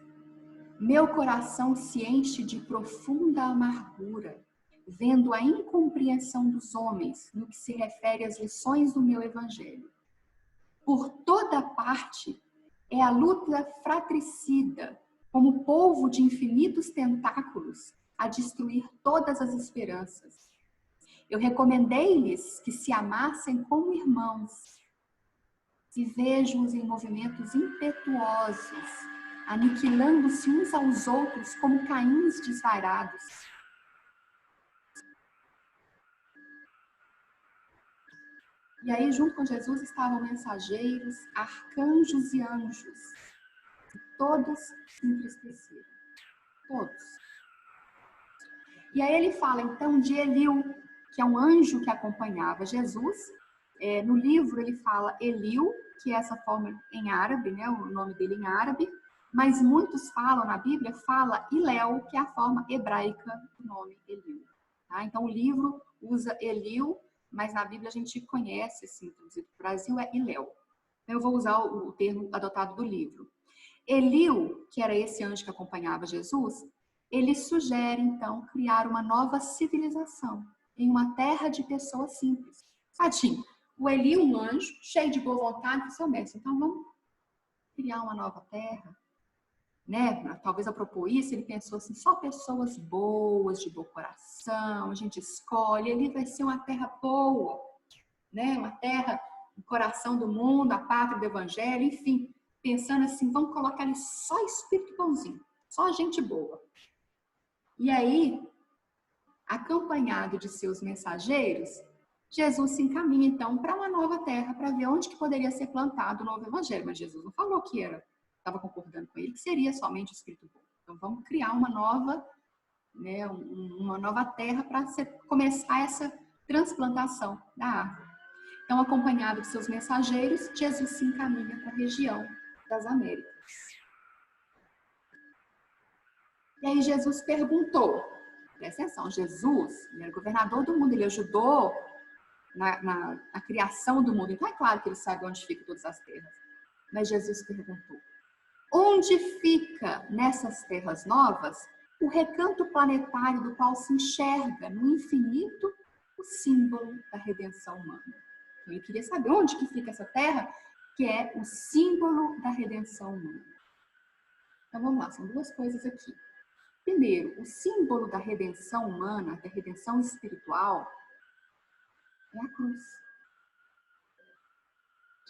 meu coração se enche de profunda amargura, vendo a incompreensão dos homens no que se refere às lições do meu evangelho. Por toda parte é a luta fratricida, como polvo de infinitos tentáculos, a destruir todas as esperanças. Eu recomendei-lhes que se amassem como irmãos, e vejo-os em movimentos impetuosos, aniquilando-se uns aos outros como caíns desvairados. E aí, junto com Jesus, estavam mensageiros, arcanjos e anjos. E todos se entristeceram. Todos. E aí ele fala, então, de Eliu, que é um anjo que acompanhava Jesus. No livro ele fala Eliu, que é essa forma em árabe, né, o nome dele em árabe. Mas muitos falam, na Bíblia, fala Iléu, que é a forma hebraica do nome Eliu. Tá? Então, o livro usa Eliu, mas na Bíblia a gente conhece, assim, traduzido para o Brasil, é Iléu. Então, eu vou usar o termo adotado do livro. Eliu, que era esse anjo que acompanhava Jesus, ele sugere, então, criar uma nova civilização em uma terra de pessoas simples. Tadinho, o Eliu, um anjo, cheio de boa vontade, disse, mestre, então vamos criar uma nova terra, né? Talvez ao propor isso, ele pensou assim, só pessoas boas, de bom coração, a gente escolhe, ali vai ser uma terra boa, né? Uma terra, o coração do mundo, a pátria do evangelho, enfim, pensando assim, vamos colocar ali só espírito bonzinho, só gente boa. E aí, acompanhado de seus mensageiros, Jesus se encaminha então para uma nova terra, para ver onde que poderia ser plantado o novo evangelho, mas Jesus não falou que era, estava concordando com ele, que seria somente o Espírito bom. Então vamos criar uma nova, né, uma nova terra para começar essa transplantação da árvore. Então, acompanhado de seus mensageiros, Jesus se encaminha para a região das Américas. E aí Jesus perguntou, presta atenção, Jesus, ele era governador do mundo, ele ajudou na criação do mundo. Então é claro que ele sabe onde ficam todas as terras. Mas Jesus perguntou, onde fica nessas terras novas o recanto planetário do qual se enxerga no infinito o símbolo da redenção humana? Então, ele queria saber onde que fica essa terra, que é o símbolo da redenção humana. Então vamos lá, são duas coisas aqui. Primeiro, o símbolo da redenção humana, da redenção espiritual, é a cruz.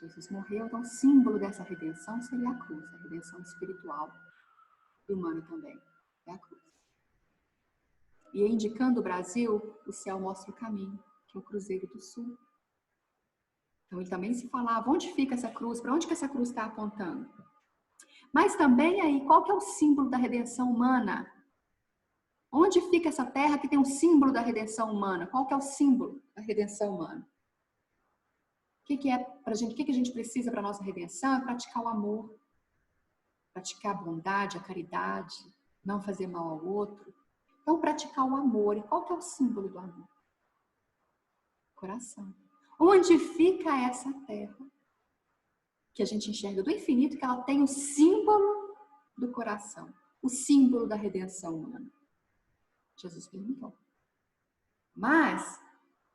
Jesus morreu, então o símbolo dessa redenção seria a cruz, a redenção espiritual e humana também, é a cruz. E indicando o Brasil, o céu mostra o caminho, que é o Cruzeiro do Sul. Então ele também se falava, onde fica essa cruz, para onde que essa cruz está apontando? Mas também aí, qual que é o símbolo da redenção humana? Onde fica essa terra que tem um símbolo da redenção humana? Qual que é o símbolo da redenção humana? O que é pra gente? O que a gente precisa para a nossa redenção? É praticar o amor, praticar a bondade, a caridade, não fazer mal ao outro. Então, praticar o amor. E qual que é o símbolo do amor? Coração. Onde fica essa terra que a gente enxerga do infinito, que ela tem o símbolo do coração, o símbolo da redenção humana? Jesus perguntou. Mas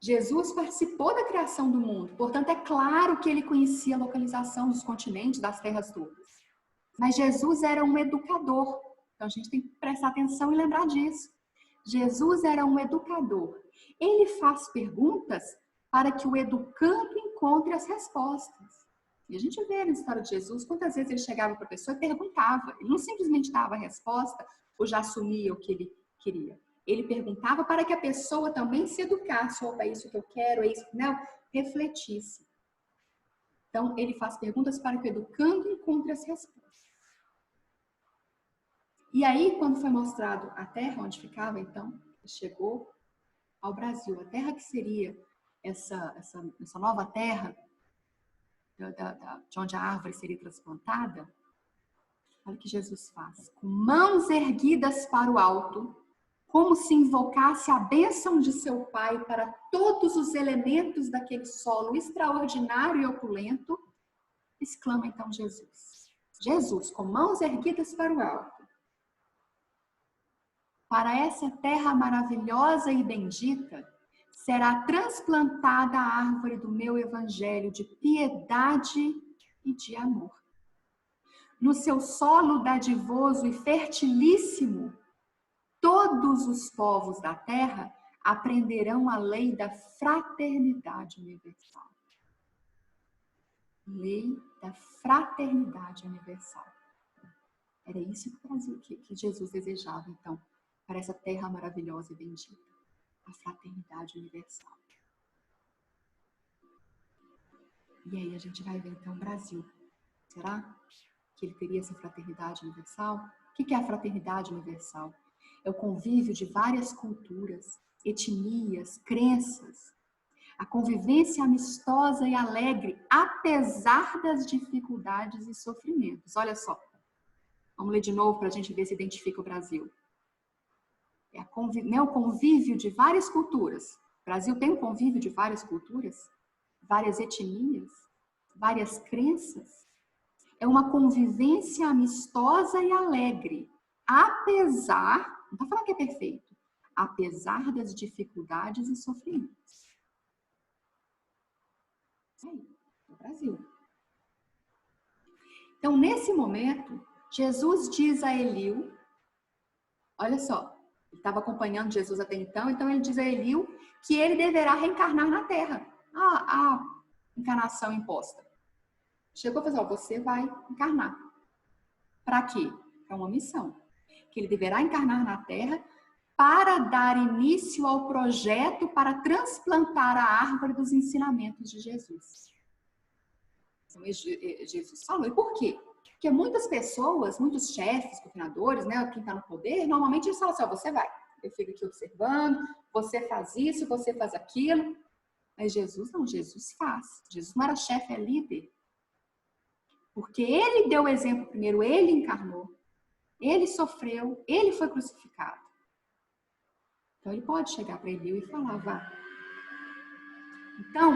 Jesus participou da criação do mundo, portanto é claro que ele conhecia a localização dos continentes, das terras todas. Mas Jesus era um educador, então a gente tem que prestar atenção e lembrar disso. Jesus era um educador. Ele faz perguntas para que o educando encontre as respostas. E a gente vê na história de Jesus quantas vezes ele chegava para a pessoa e perguntava. Ele não simplesmente dava a resposta ou já assumia o que ele queria. Ele perguntava para que a pessoa também se educasse. Opa, é isso que eu quero, é isso que não. Refletisse. Então, ele faz perguntas para que o educando encontre as respostas. E aí, quando foi mostrado a terra onde ficava, então, chegou ao Brasil. A terra que seria essa nova terra, de onde a árvore seria transplantada. Olha o que Jesus faz. Com mãos erguidas para o alto, como se invocasse a bênção de seu Pai para todos os elementos daquele solo extraordinário e opulento, exclama então Jesus. Jesus, com mãos erguidas para o alto. Para essa terra maravilhosa e bendita, será transplantada a árvore do meu evangelho de piedade e de amor. No seu solo dadivoso e fertilíssimo, todos os povos da terra aprenderão a lei da fraternidade universal. Lei da fraternidade universal. Era isso que Jesus desejava, então, para essa terra maravilhosa e bendita. A fraternidade universal. E aí a gente vai ver, então, o Brasil. Será que ele teria essa fraternidade universal? O que é a fraternidade universal? É o convívio de várias culturas, etnias, crenças. A convivência amistosa e alegre, apesar das dificuldades e sofrimentos. Olha só. Vamos ler de novo para a gente ver se identifica o Brasil. É o convívio de várias culturas. O Brasil tem um convívio de várias culturas, várias etnias, várias crenças. É uma convivência amistosa e alegre, apesar, não está falando que é perfeito, apesar das dificuldades e sofrimentos. Isso aí, no Brasil. Então, nesse momento, Jesus diz a Eliú, olha só, ele estava acompanhando Jesus até então ele diz a Eliú que ele deverá reencarnar na Terra. A encarnação imposta. Chegou a falar, você vai encarnar. Para quê? Para uma missão. Que ele deverá encarnar na Terra para dar início ao projeto para transplantar a árvore dos ensinamentos de Jesus. Então, Jesus falou. E por quê? Porque muitas pessoas, muitos chefes, governadores, né, quem está no poder, normalmente eles falam assim, você vai. Eu fico aqui observando, você faz isso, você faz aquilo. Mas Jesus não, Jesus faz. Jesus não era chefe, é líder. Porque ele deu o exemplo primeiro, ele encarnou, ele sofreu, ele foi crucificado. Então ele pode chegar para Eliú e falar, vá. Então,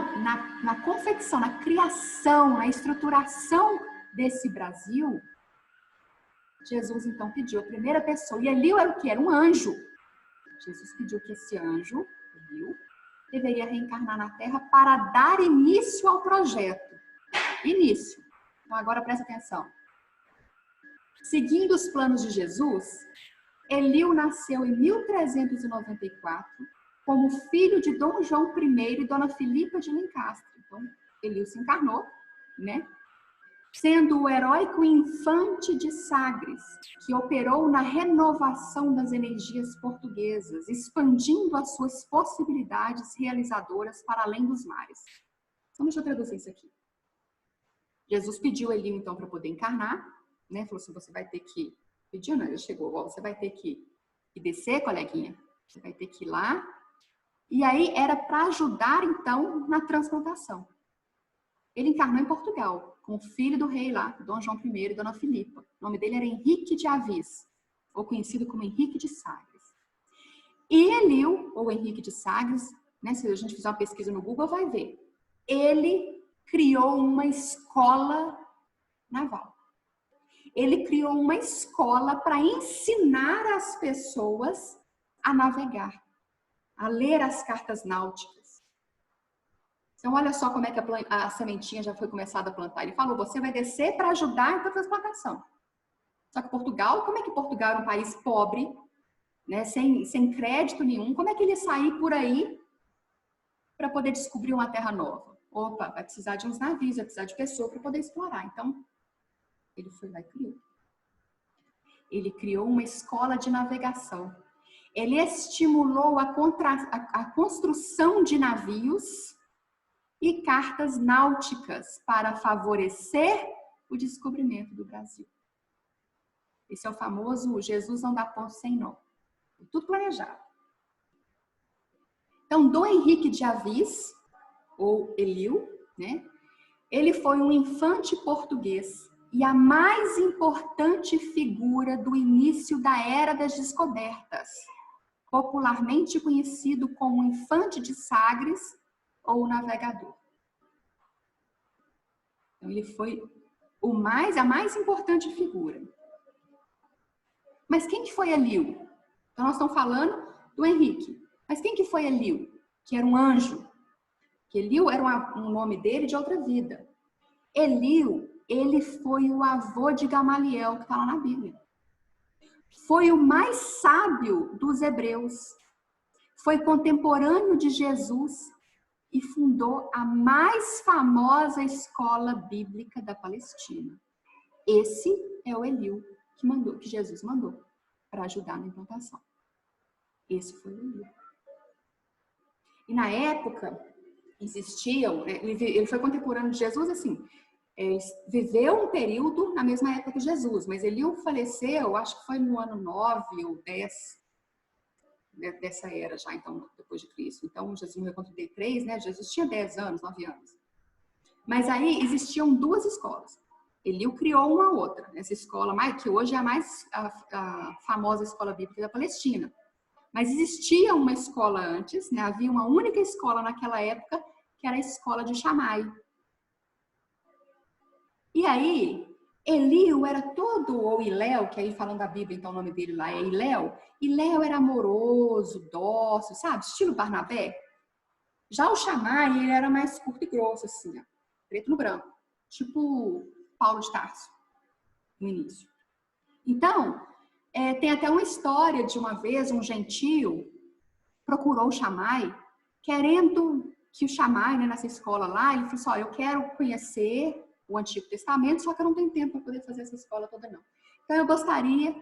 na confecção, na criação, na estruturação desse Brasil, Jesus então pediu a primeira pessoa. E Eliú era o quê? Era um anjo. Jesus pediu que esse anjo, Eliú, deveria reencarnar na Terra para dar início ao projeto. Início. Então agora presta atenção. Seguindo os planos de Jesus, Eliú nasceu em 1394 como filho de Dom João I e Dona Filipa de Lencastre. Então, Eliú se encarnou, né? Sendo o heróico infante de Sagres, que operou na renovação das energias portuguesas, expandindo as suas possibilidades realizadoras para além dos mares. Então, deixa eu traduzir isso aqui. Jesus pediu Eliú, então, para poder encarnar. né? Falou assim, você vai ter que... Pediu, não, ele chegou, ó, você vai ter que descer, coleguinha. Você vai ter que ir lá. E aí era para ajudar, então, na transplantação. Ele encarnou em Portugal, com o filho do rei lá, Dom João I e Dona Filipa. O nome dele era Henrique de Avis, ou conhecido como Henrique de Sagres. E Eliu, ou Henrique de Sagres, né, se a gente fizer uma pesquisa no Google, vai ver. Ele criou uma escola naval. Ele criou uma escola para ensinar as pessoas a navegar, a ler as cartas náuticas. Então, olha só como é que a sementinha já foi começada a plantar. Ele falou, você vai descer para ajudar na transplantação. Só que Portugal, como é que Portugal era um país pobre, né, sem crédito nenhum, como é que ele ia sair por aí para poder descobrir uma terra nova? Opa, vai precisar de uns navios, vai precisar de pessoas para poder explorar. Então, ele foi lá e criou. Ele criou uma escola de navegação. Ele estimulou a construção de navios e cartas náuticas para favorecer o descobrimento do Brasil. Esse é o famoso Jesus não dá ponto sem nó. Tudo planejado. Então, Dom Henrique de Avis, ou Eliu, né? Ele foi um infante português e a mais importante figura do início da Era das Descobertas, popularmente conhecido como Infante de Sagres ou Navegador. Então, ele foi a mais importante figura. Mas quem que foi Eliu? Então, nós estamos falando do Henrique. Mas quem que foi Eliu? Que era um anjo. Que Eliu era um nome dele de outra vida. Eliu, ele foi o avô de Gamaliel, que está lá na Bíblia. Foi o mais sábio dos hebreus. Foi contemporâneo de Jesus e fundou a mais famosa escola bíblica da Palestina. Esse é o Eliu que Jesus mandou para ajudar na implantação. Esse foi o Eliu. E na época existiam, ele foi contemporâneo de Jesus, assim, viveu um período na mesma época que Jesus, mas Eliu faleceu, acho que foi no ano 9 ou 10 dessa era já, então, depois de Cristo. Então, Jesus morreu com 33, né? Jesus tinha 10 anos, 9 anos. Mas aí existiam duas escolas. Eliu criou uma outra, essa escola, que hoje é a famosa escola bíblica da Palestina. Mas existia uma escola antes, né? Havia uma única escola naquela época, que era a escola de Shammai. E aí, Eliu era todo, ou Iléu, que aí falando da Bíblia, então o nome dele lá é Iléu. Iléu era amoroso, dócil, sabe? Estilo Barnabé. Já o Shammai, ele era mais curto e grosso, assim, ó, preto no branco. Tipo Paulo de Tarso, no início. Então, tem até uma história de uma vez, um gentio procurou o Shammai, querendo que o Shammai, né, nessa escola lá, ele falou assim, eu quero conhecer o Antigo Testamento, só que eu não tenho tempo para poder fazer essa escola toda, não. Então, eu gostaria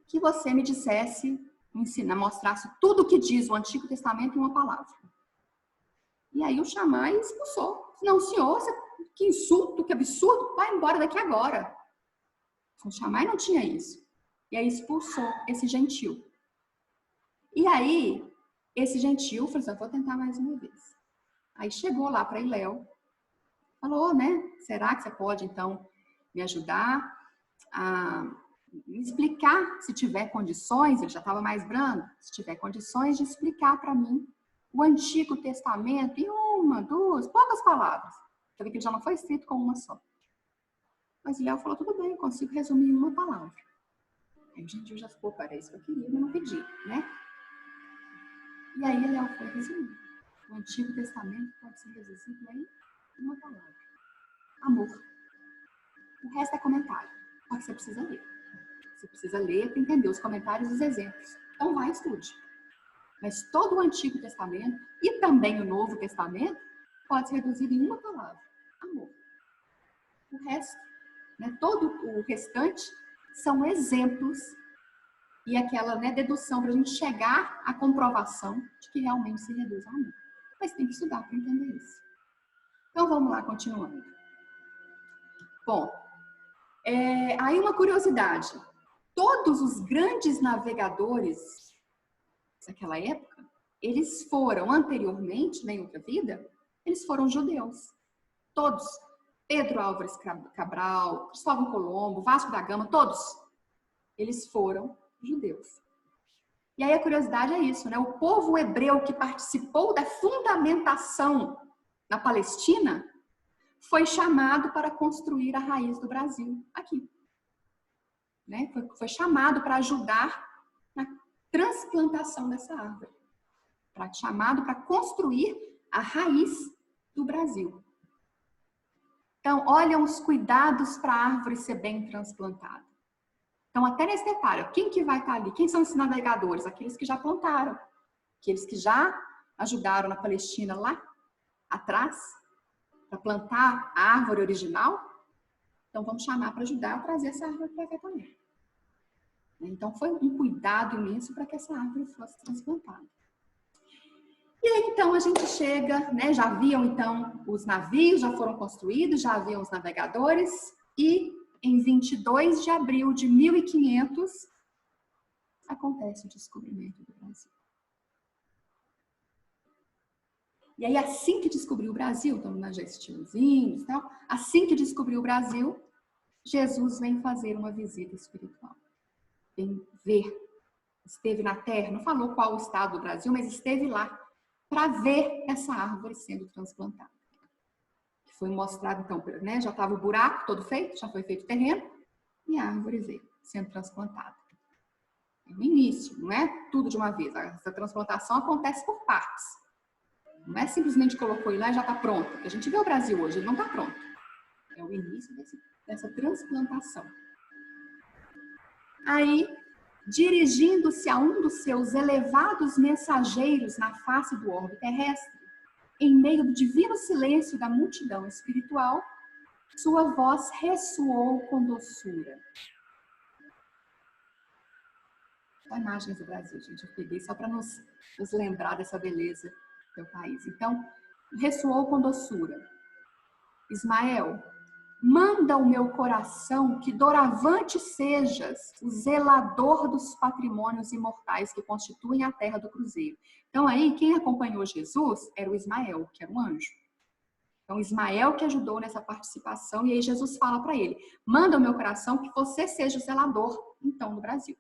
que você me dissesse, mostrasse tudo o que diz o Antigo Testamento em uma palavra. E aí o Shammai expulsou. Não, senhor, que insulto, que absurdo, vai embora daqui agora. O Shammai não tinha isso. E aí expulsou esse gentio. E aí, esse gentio falou assim, vou tentar mais uma vez. Aí chegou lá para Iléu, falou, né, será que você pode, então, me ajudar a me explicar, se tiver condições, ele já estava mais brando, se tiver condições de explicar para mim o Antigo Testamento em uma, duas, poucas palavras. Você vê que ele já não foi escrito com uma só. Mas Iléu falou, tudo bem, eu consigo resumir em uma palavra. Aí o gentio já ficou, para isso que eu queria, mas não pedi, né? E aí Iléu foi resumir. O Antigo Testamento pode ser resumido em uma palavra. Amor. O resto é comentário. Só que você precisa ler. Você precisa ler para entender os comentários e os exemplos. Então vai, estude. Mas todo o Antigo Testamento e também o Novo Testamento pode ser reduzido em uma palavra. Amor. O resto, né, todo o restante são exemplos e aquela, né, dedução para a gente chegar à comprovação de que realmente se reduz ao amor. Mas tem que estudar para entender isso. Então vamos lá, continuando. Bom, Aí uma curiosidade, todos os grandes navegadores daquela época, eles foram anteriormente, em outra vida, eles foram judeus. Todos. Pedro Álvares Cabral, Cristóvão Colombo, Vasco da Gama, todos. Eles foram judeus. E aí a curiosidade é isso, né? O povo hebreu que participou da fundamentação na Palestina foi chamado para construir a raiz do Brasil aqui. Né? Foi chamado para ajudar na transplantação dessa árvore. Chamado para construir a raiz do Brasil. Então, olha os cuidados para a árvore ser bem transplantada. Então, até nesse detalhe, quem que vai estar ali? Quem são esses navegadores? Aqueles que já plantaram, aqueles que já ajudaram na Palestina lá atrás, para plantar a árvore original. Então, vamos chamar para ajudar a trazer essa árvore para cá também. Então, foi um cuidado imenso para que essa árvore fosse transplantada. E aí, então, a gente chega, né? Já haviam, então, os navios, já foram construídos, já haviam os navegadores, e em 22 de abril de 1500, acontece o descobrimento do Brasil. E aí, assim que descobriu o Brasil, então, nós já existiam os índios e tal, assim que descobriu o Brasil, Jesus vem fazer uma visita espiritual. Vem ver. Esteve na terra, não falou qual o estado do Brasil, mas esteve lá para ver essa árvore sendo transplantada. Foi mostrado, então, né? Já estava o buraco todo feito, já foi feito o terreno, e a árvore veio sendo transplantada. No início, não é tudo de uma vez. Essa transplantação acontece por partes. Não é simplesmente colocou lá e já está pronto. A gente vê o Brasil hoje, ele não está pronto. É o início dessa transplantação. Aí, dirigindo-se a um dos seus elevados mensageiros na face do orbe terrestre, em meio do divino silêncio da multidão espiritual, sua voz ressoou com doçura. Só imagens do Brasil, gente, eu peguei só para nos lembrar dessa beleza do país. Então, ressoou com doçura. Ismael, manda o meu coração que doravante sejas o zelador dos patrimônios imortais que constituem a terra do cruzeiro. Então aí, quem acompanhou Jesus era o Ismael, que era um anjo. Então Ismael que ajudou nessa participação, e aí Jesus fala para ele, manda o meu coração que você seja o zelador, então, do Brasil.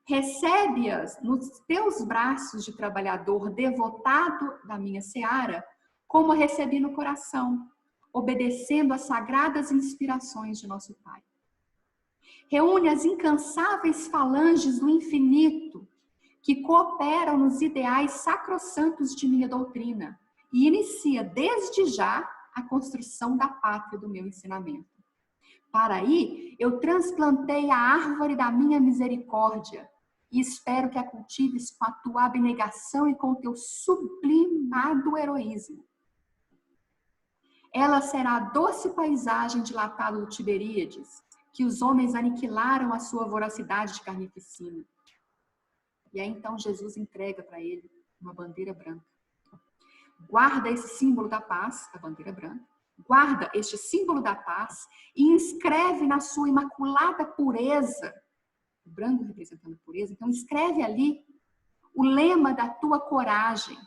Recebe-as nos teus braços de trabalhador devotado da minha seara, como a recebi no coração, obedecendo às sagradas inspirações de nosso Pai. Reúne as incansáveis falanges do infinito que cooperam nos ideais sacrossantos de minha doutrina e inicia desde já a construção da pátria do meu ensinamento. Para aí, eu transplantei a árvore da minha misericórdia e espero que a cultives com a tua abnegação e com o teu sublimado heroísmo. Ela será a doce paisagem dilatada do Tiberíades, que os homens aniquilaram a sua voracidade de carnificina. E aí então Jesus entrega para ele uma bandeira branca. Guarda esse símbolo da paz, a bandeira branca, guarda este símbolo da paz e inscreve na sua imaculada pureza, o branco representando a pureza, então escreve ali o lema da tua coragem,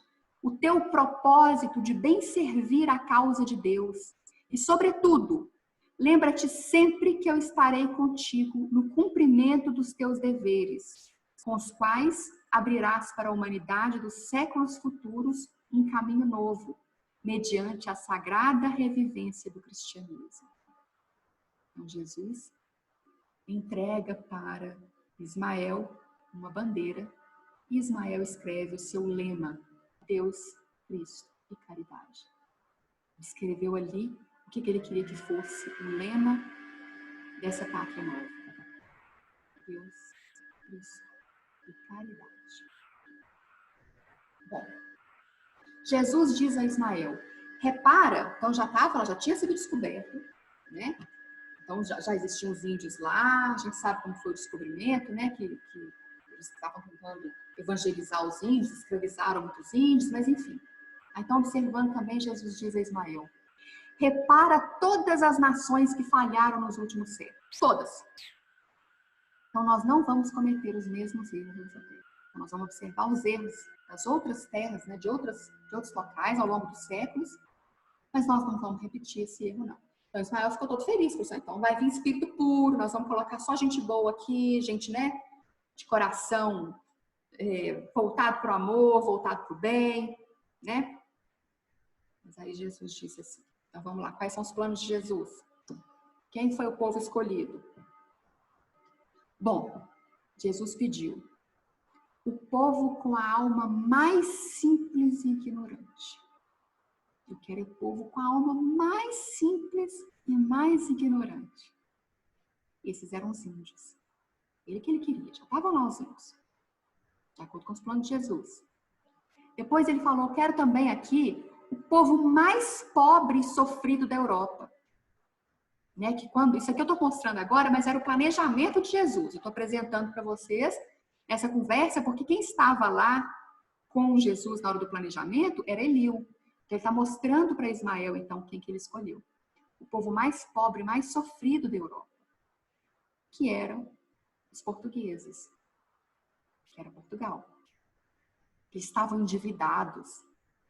o teu propósito de bem servir a causa de Deus. E, sobretudo, lembra-te sempre que eu estarei contigo no cumprimento dos teus deveres, com os quais abrirás para a humanidade dos séculos futuros um caminho novo, mediante a sagrada revivência do cristianismo. Então, Jesus entrega para Ismael uma bandeira e Ismael escreve o seu lema, Deus, Cristo e caridade. Escreveu ali o que ele queria que fosse o lema dessa pátria nova. Deus, Cristo e caridade. Bom, Jesus diz a Ismael, repara, então já tinha sido descoberto, né? Então já existiam os índios lá, a gente sabe como foi o descobrimento, né? Que eles estavam tentando evangelizar os índios, escravizaram muitos índios, mas enfim. Então, observando também, Jesus diz a Ismael, repara todas as nações que falharam nos últimos séculos. Todas. Então, nós não vamos cometer os mesmos erros nessa terra. Então, nós vamos observar os erros das outras terras, né, de outros locais ao longo dos séculos, mas nós não vamos repetir esse erro, não. Então, Ismael ficou todo feliz com isso. Então, vai vir espírito puro, nós vamos colocar só gente boa aqui, gente, né, de coração voltado para o amor, voltado para o bem, né? Mas aí Jesus disse assim, então vamos lá, quais são os planos de Jesus? Quem foi o povo escolhido? Bom, Jesus pediu o povo com a alma mais simples e ignorante. Eu quero o povo com a alma mais simples e mais ignorante. Esses eram os índios. Ele que ele queria, já estavam lá os índios, de acordo com os planos de Jesus. Depois ele falou, quero também aqui o povo mais pobre e sofrido da Europa. Né? Que quando, isso aqui eu estou mostrando agora, mas era o planejamento de Jesus. Eu estou apresentando para vocês essa conversa, porque quem estava lá com Jesus na hora do planejamento era Eliú. Então, ele está mostrando para Ismael, então, quem que ele escolheu. O povo mais pobre, mais sofrido da Europa. Que eram os portugueses. Que era Portugal. Eles estavam endividados.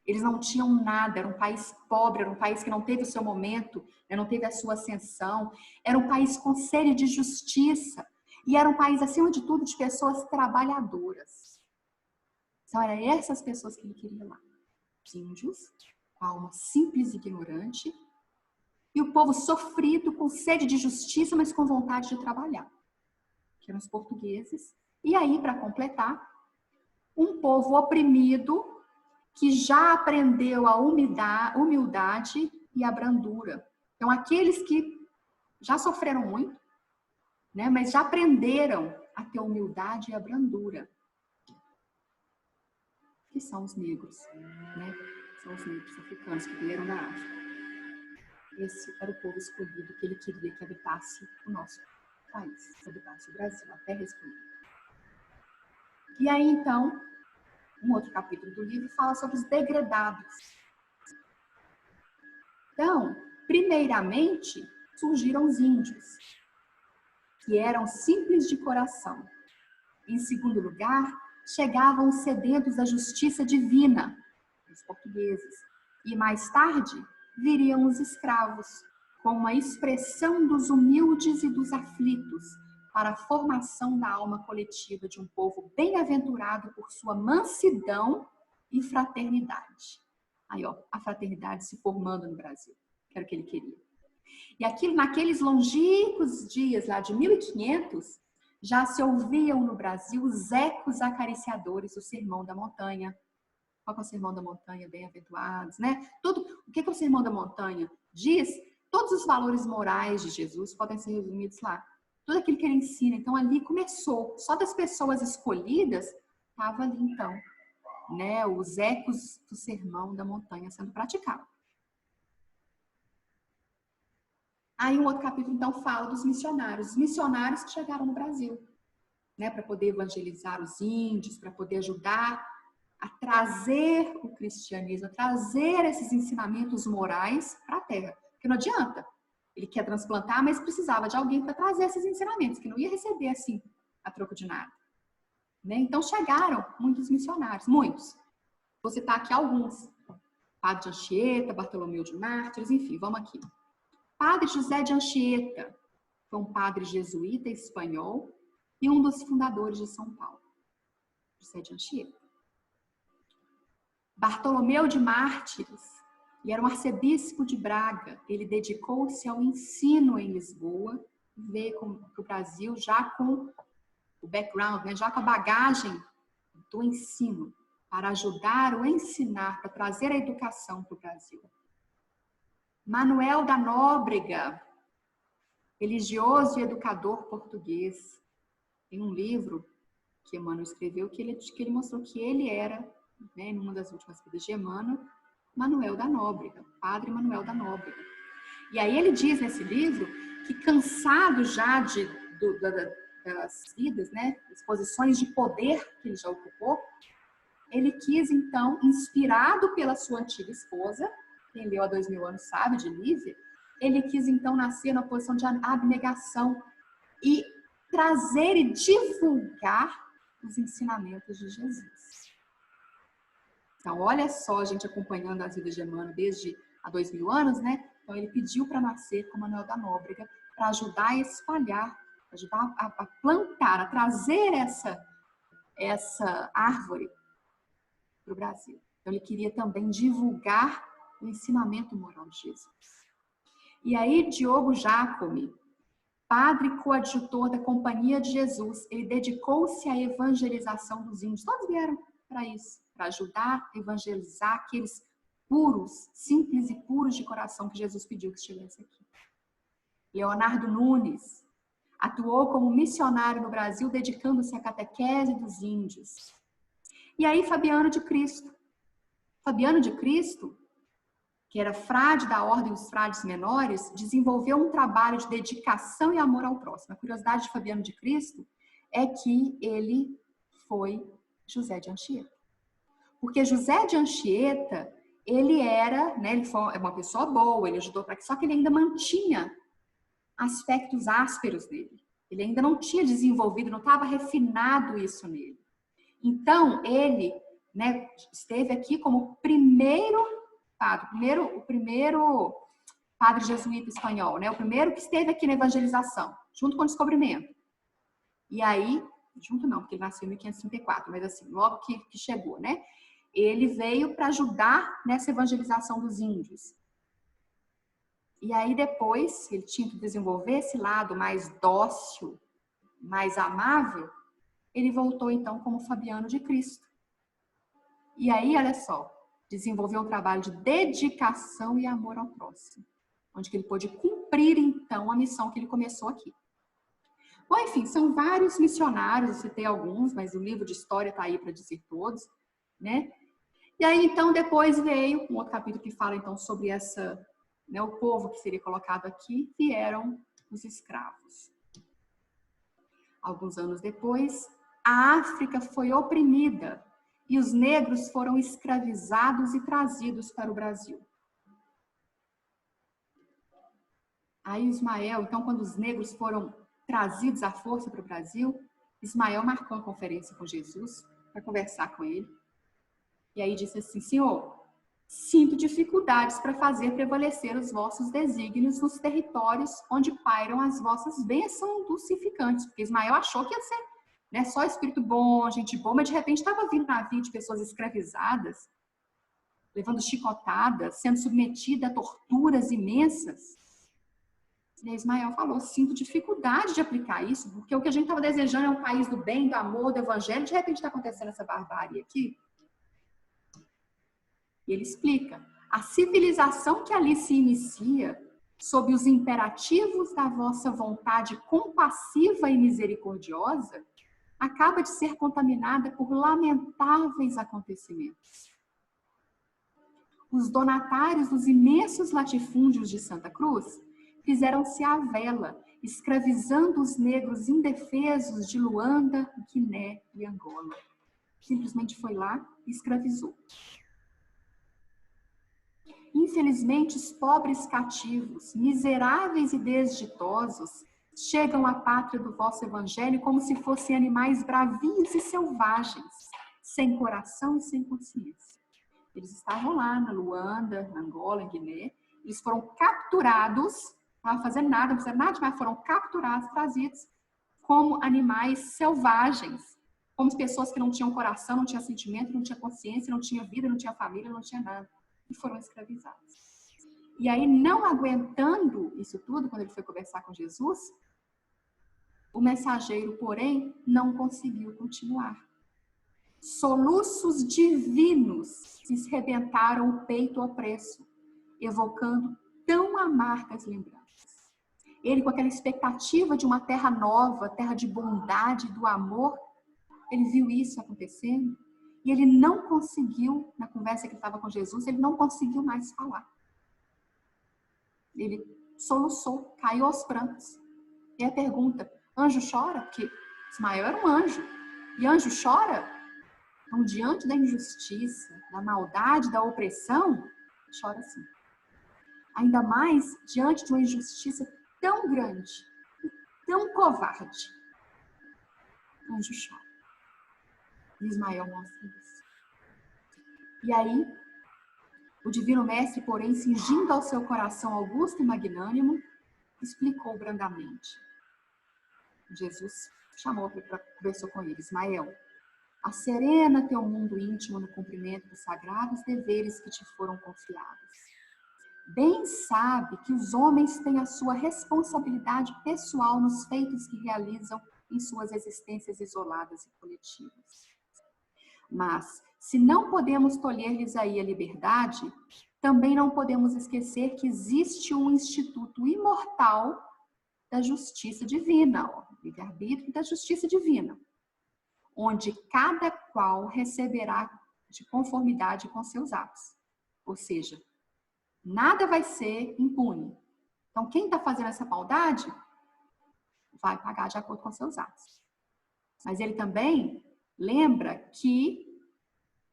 Eles não tinham nada, era um país pobre, era um país que não teve o seu momento, não teve a sua ascensão, era um país com sede de justiça e era um país, acima de tudo, de pessoas trabalhadoras. Então, eram essas pessoas que ele queria lá. Os índios, com a alma simples e ignorante, e o povo sofrido, com sede de justiça, mas com vontade de trabalhar, que eram os portugueses. E aí, para completar, um povo oprimido, que já aprendeu a humildade e a brandura. Então, aqueles que já sofreram muito, né, mas já aprenderam a ter a humildade e a brandura, que são os negros, né? São os negros africanos que vieram da África. Esse era o povo escolhido que ele queria que habitasse o nosso país, que habitasse o Brasil, a terra escolhida. E aí, então, um outro capítulo do livro fala sobre os degredados. Então, primeiramente, surgiram os índios, que eram simples de coração. Em segundo lugar, chegavam os sedentos da justiça divina, os portugueses. E mais tarde, viriam os escravos, com uma expressão dos humildes e dos aflitos, para a formação da alma coletiva de um povo bem-aventurado por sua mansidão e fraternidade. Aí, ó, a fraternidade se formando no Brasil, que era o que ele queria. E aquilo, naqueles longínquos dias lá de 1500, já se ouviam no Brasil os ecos acariciadores do Sermão da Montanha. Qual é o Sermão da Montanha? Bem-aventurados, né? O que é o Sermão da Montanha? Diz, todos os valores morais de Jesus podem ser resumidos lá. Tudo aquilo que ele ensina. Então, ali começou. Só das pessoas escolhidas, estava ali, então, né, os ecos do Sermão da Montanha sendo praticado. Aí, um outro capítulo, então, fala dos missionários. Os missionários que chegaram no Brasil, né, para poder evangelizar os índios, para poder ajudar a trazer o cristianismo, a trazer esses ensinamentos morais para a terra. Porque não adianta. Ele quer transplantar, mas precisava de alguém para trazer esses ensinamentos, que não ia receber assim, a troco de nada. Né? Então chegaram muitos missionários, muitos. Vou citar aqui alguns. Padre de Anchieta, Bartolomeu de Mártires, enfim, vamos aqui. Padre José de Anchieta foi um padre jesuíta espanhol e um dos fundadores de São Paulo. José de Anchieta. Bartolomeu de Mártires, e era um arcebispo de Braga. Ele dedicou-se ao ensino em Lisboa, veio para o Brasil já com o background, né, já com a bagagem do ensino, para ajudar o ensinar, para trazer a educação para o Brasil. Manuel da Nóbrega, religioso e educador português. Tem um livro que Emmanuel escreveu que ele mostrou que ele era, né, em uma das últimas vidas de Emmanuel, Manuel da Nóbrega, Padre Manuel da Nóbrega. E aí ele diz nesse livro que, cansado já das vidas, né, das posições de poder que ele já ocupou, ele quis, então, inspirado pela sua antiga esposa, quem leu há 2000 anos sabe, de Lívia, ele quis então nascer na posição de abnegação e trazer e divulgar os ensinamentos de Jesus. Então, olha só, a gente acompanhando as vidas de Emmanuel desde há 2000 anos, né? Então, ele pediu para nascer com Manuel da Nóbrega para ajudar a espalhar, ajudar a plantar, a trazer essa árvore para o Brasil. Então, ele queria também divulgar o ensinamento moral de Jesus. E aí, Diogo Jacome, padre coadjutor da Companhia de Jesus, ele dedicou-se à evangelização dos índios. Todos vieram para isso, para ajudar a evangelizar aqueles puros, simples e puros de coração que Jesus pediu que estivesse aqui. Leonardo Nunes atuou como missionário no Brasil, dedicando-se à catequese dos índios. E aí, Fabiano de Cristo. Fabiano de Cristo, que era frade da Ordem dos Frades Menores, desenvolveu um trabalho de dedicação e amor ao próximo. A curiosidade de Fabiano de Cristo é que ele foi José de Anchieta. Porque José de Anchieta, ele era, né, ele foi uma pessoa boa, ele ajudou para que, só que ele ainda mantinha aspectos ásperos dele. Ele ainda não tinha desenvolvido, não estava refinado isso nele. Então, ele, né, esteve aqui como o primeiro padre jesuíta espanhol, né? O primeiro que esteve aqui na evangelização, junto com o descobrimento. E aí, junto não, porque ele nasceu em 1534, mas assim, logo que chegou, né? Ele veio para ajudar nessa evangelização dos índios. E aí depois, ele tinha que desenvolver esse lado mais dócil, mais amável, ele voltou então como Fabiano de Cristo. E aí, olha só, desenvolveu um trabalho de dedicação e amor ao próximo, onde que ele pôde cumprir, então, a missão que ele começou aqui. Bom, enfim, são vários missionários, eu citei alguns, mas o livro de história está aí para dizer todos, né? E aí, então, depois veio um outro capítulo que fala, então, sobre né, o povo que seria colocado aqui, vieram os escravos. Alguns anos depois, a África foi oprimida e os negros foram escravizados e trazidos para o Brasil. Aí Ismael, então, quando os negros foram trazidos à força para o Brasil, Ismael marcou uma conferência com Jesus para conversar com ele. E aí disse assim: Senhor, sinto dificuldades para fazer prevalecer os vossos desígnios nos territórios onde pairam as vossas bênçãos dulcificantes. Porque Ismael achou que ia ser, né, só espírito bom, gente boa, mas de repente estava vindo navio de pessoas escravizadas, levando chicotadas, sendo submetida a torturas imensas. E Ismael falou: sinto dificuldade de aplicar isso, porque o que a gente estava desejando é um país do bem, do amor, do evangelho, de repente está acontecendo essa barbárie aqui. E ele explica: a civilização que ali se inicia, sob os imperativos da vossa vontade compassiva e misericordiosa, acaba de ser contaminada por lamentáveis acontecimentos. Os donatários dos imensos latifúndios de Santa Cruz fizeram-se à vela, escravizando os negros indefesos de Luanda, Guiné e Angola. Simplesmente foi lá e escravizou. Infelizmente, os pobres cativos, miseráveis e desditosos, chegam à pátria do vosso evangelho como se fossem animais bravios e selvagens, sem coração e sem consciência. Eles estavam lá na Luanda, na Angola, em Guiné, eles foram capturados, não estavam fazendo nada, não fizeram nada demais, foram capturados, trazidos como animais selvagens, como pessoas que não tinham coração, não tinham sentimento, não tinham consciência, não tinham vida, não tinham família, não tinham nada. E foram escravizados. E aí, não aguentando isso tudo, quando ele foi conversar com Jesus, o mensageiro, porém, não conseguiu continuar. Soluços divinos lhes rebentaram o peito opresso, evocando tão amargas lembranças. Ele, com aquela expectativa de uma terra nova, terra de bondade, do amor, ele viu isso acontecendo e ele não conseguiu, na conversa que ele estava com Jesus, ele não conseguiu mais falar. Ele soluçou, caiu aos prantos. E a pergunta: anjo chora? Porque Ismael era um anjo. E anjo chora? Então, diante da injustiça, da maldade, da opressão, chora sim. Ainda mais diante de uma injustiça tão grande, tão covarde. O anjo chora. E Ismael mostra isso. E aí, o Divino Mestre, porém, cingindo ao seu coração augusto e magnânimo, explicou brandamente. Jesus chamou para conversou com ele. Ismael, acerena teu mundo íntimo no cumprimento dos sagrados deveres que te foram confiados. Bem sabe que os homens têm a sua responsabilidade pessoal nos feitos que realizam em suas existências isoladas e coletivas. Mas, se não podemos tolher-lhes aí a liberdade, também não podemos esquecer que existe um instituto imortal da justiça divina, o livre-arbítrio da justiça divina, onde cada qual receberá de conformidade com seus atos. Ou seja, nada vai ser impune. Então, quem está fazendo essa maldade vai pagar de acordo com seus atos. Mas ele também lembra que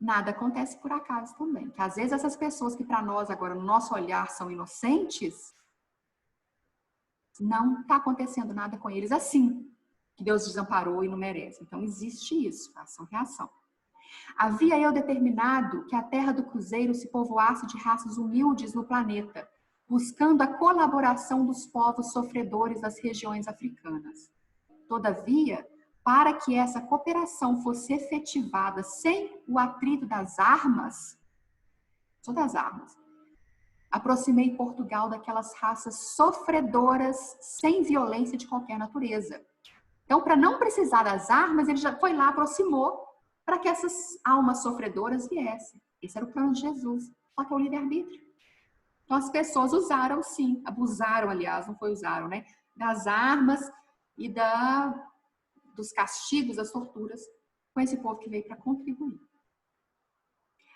nada acontece por acaso também. Que às vezes essas pessoas que para nós agora, no nosso olhar, são inocentes, não está acontecendo nada com eles assim, que Deus desamparou e não merece. Então existe isso, ação-reação. Havia eu determinado que a terra do cruzeiro se povoasse de raças humildes no planeta, buscando a colaboração dos povos sofredores das regiões africanas. Todavia, para que essa cooperação fosse efetivada sem o atrito das armas, aproximei Portugal daquelas raças sofredoras sem violência de qualquer natureza. Então, para não precisar das armas, ele já foi lá, aproximou, para que essas almas sofredoras viessem. Esse era o plano de Jesus, só que é o livre-arbítrio. Então, as pessoas usaram, sim, abusaram, aliás, não foi usaram, né? Das armas e dos castigos, das torturas, com esse povo que veio para contribuir.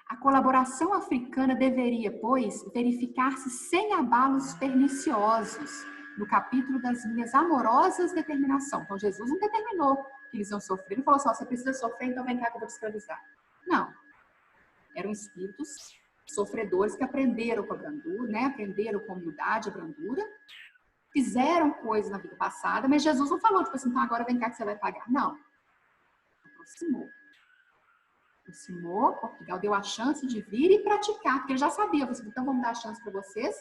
A colaboração africana deveria, pois, verificar-se sem abalos perniciosos, no capítulo das minhas amorosas determinação. Então, Jesus não determinou que eles iam sofrer. Ele falou assim, você precisa sofrer, então vem cá que eu vou te escravizar. Não. Eram espíritos sofredores que aprenderam com a brandura, né? Aprenderam com humildade, a brandura, fizeram coisas na vida passada, mas Jesus não falou, tipo assim, então agora vem cá que você vai pagar. Não. Aproximou, Portugal deu a chance de vir e praticar, porque ele já sabia, então vamos dar a chance para vocês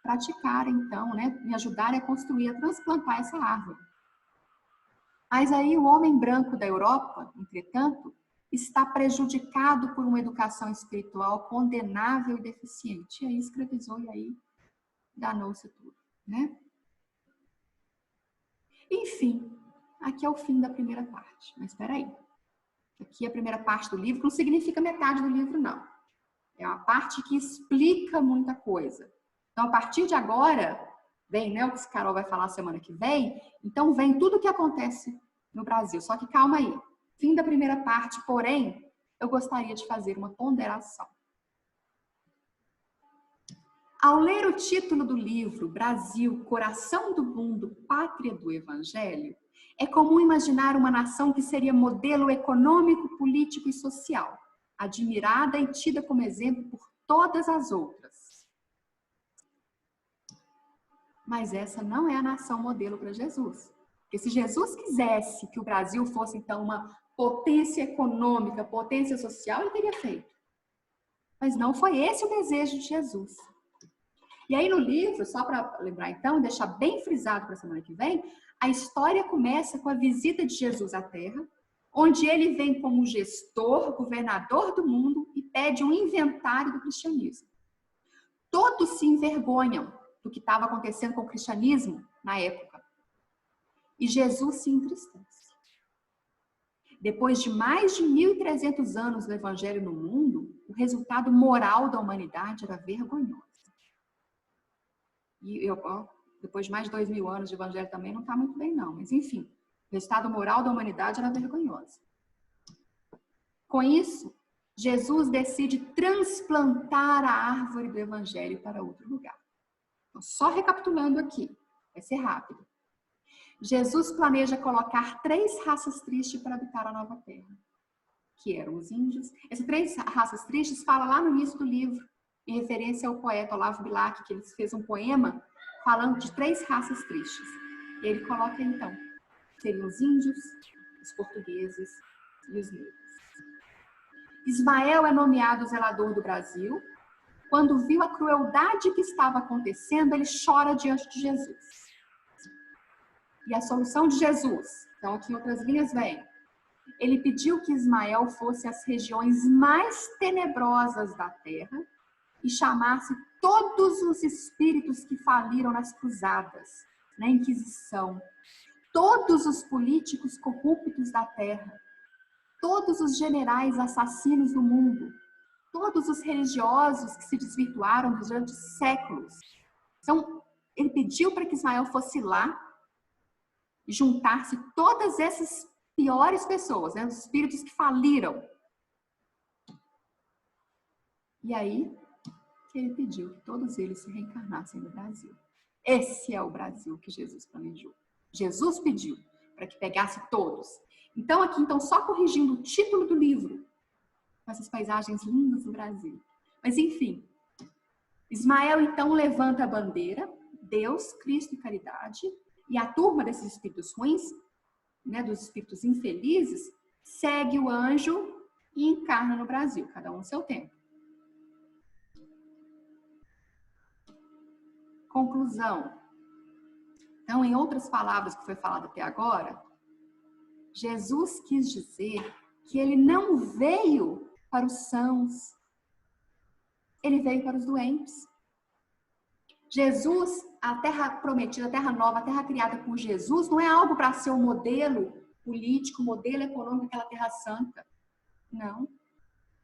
praticarem, então, né, me ajudarem a construir, a transplantar essa árvore. Mas aí o homem branco da Europa, entretanto, está prejudicado por uma educação espiritual condenável e deficiente. E aí escravizou e aí danou-se tudo, né? Enfim, aqui é o fim da primeira parte, mas espera aí. Aqui a primeira parte do livro não significa metade do livro, não. É uma parte que explica muita coisa. Então, a partir de agora, vem, né, o que a Carol vai falar semana que vem, então vem tudo o que acontece no Brasil. Só que calma aí. Fim da primeira parte, porém, eu gostaria de fazer uma ponderação. Ao ler o título do livro Brasil, Coração do Mundo, Pátria do Evangelho, é comum imaginar uma nação que seria modelo econômico, político e social, admirada e tida como exemplo por todas as outras. Mas essa não é a nação modelo para Jesus. Porque se Jesus quisesse que o Brasil fosse, então, uma potência econômica, potência social, ele teria feito. Mas não foi esse o desejo de Jesus. E aí no livro, só para lembrar então, deixar bem frisado para a semana que vem, a história começa com a visita de Jesus à Terra, onde ele vem como gestor, governador do mundo e pede um inventário do cristianismo. Todos se envergonham do que estava acontecendo com o cristianismo na época. E Jesus se entristece. Depois de mais de 1.300 anos do evangelho no mundo, o resultado moral da humanidade era vergonhoso. E depois de mais de 2.000 anos de evangelho também não está muito bem não, mas enfim, o resultado moral da humanidade era vergonhoso. Com isso, Jesus decide transplantar a árvore do evangelho para outro lugar. Então, só recapitulando aqui, vai ser rápido. Jesus planeja colocar 3 raças tristes para habitar a nova terra, que eram os índios. Essas 3 raças tristes fala lá no início do livro. em referência ao poeta Olavo Bilac, que ele fez um poema falando de 3 raças tristes. E ele coloca, então, seriam os índios, os portugueses e os negros. Ismael é nomeado zelador do Brasil. Quando viu a crueldade que estava acontecendo, ele chora diante de Jesus. E a solução de Jesus, então aqui em outras linhas vem, ele pediu que Ismael fosse às regiões mais tenebrosas da terra e chamasse todos os espíritos que faliram nas cruzadas, na Inquisição, todos os políticos corruptos da terra, todos os generais assassinos do mundo, todos os religiosos que se desvirtuaram durante séculos. Então, ele pediu para que Ismael fosse lá e juntar-se todas essas piores pessoas, né, os espíritos que faliram. E aí, ele pediu que todos eles se reencarnassem no Brasil. Esse é o Brasil que Jesus planejou. Jesus pediu para que pegasse todos. Então, aqui, só corrigindo o título do livro, com essas paisagens lindas do Brasil. Mas, enfim, Ismael, então, levanta a bandeira, Deus, Cristo e caridade, e a turma desses espíritos ruins, né, dos espíritos infelizes, segue o anjo e encarna no Brasil, cada um no seu tempo. Conclusão. Então, em outras palavras que foi falado até agora, Jesus quis dizer que ele não veio para os sãos, ele veio para os doentes. Jesus, a terra prometida, a terra nova, a terra criada por Jesus, não é algo para ser um modelo político, modelo econômico daquela terra santa. Não.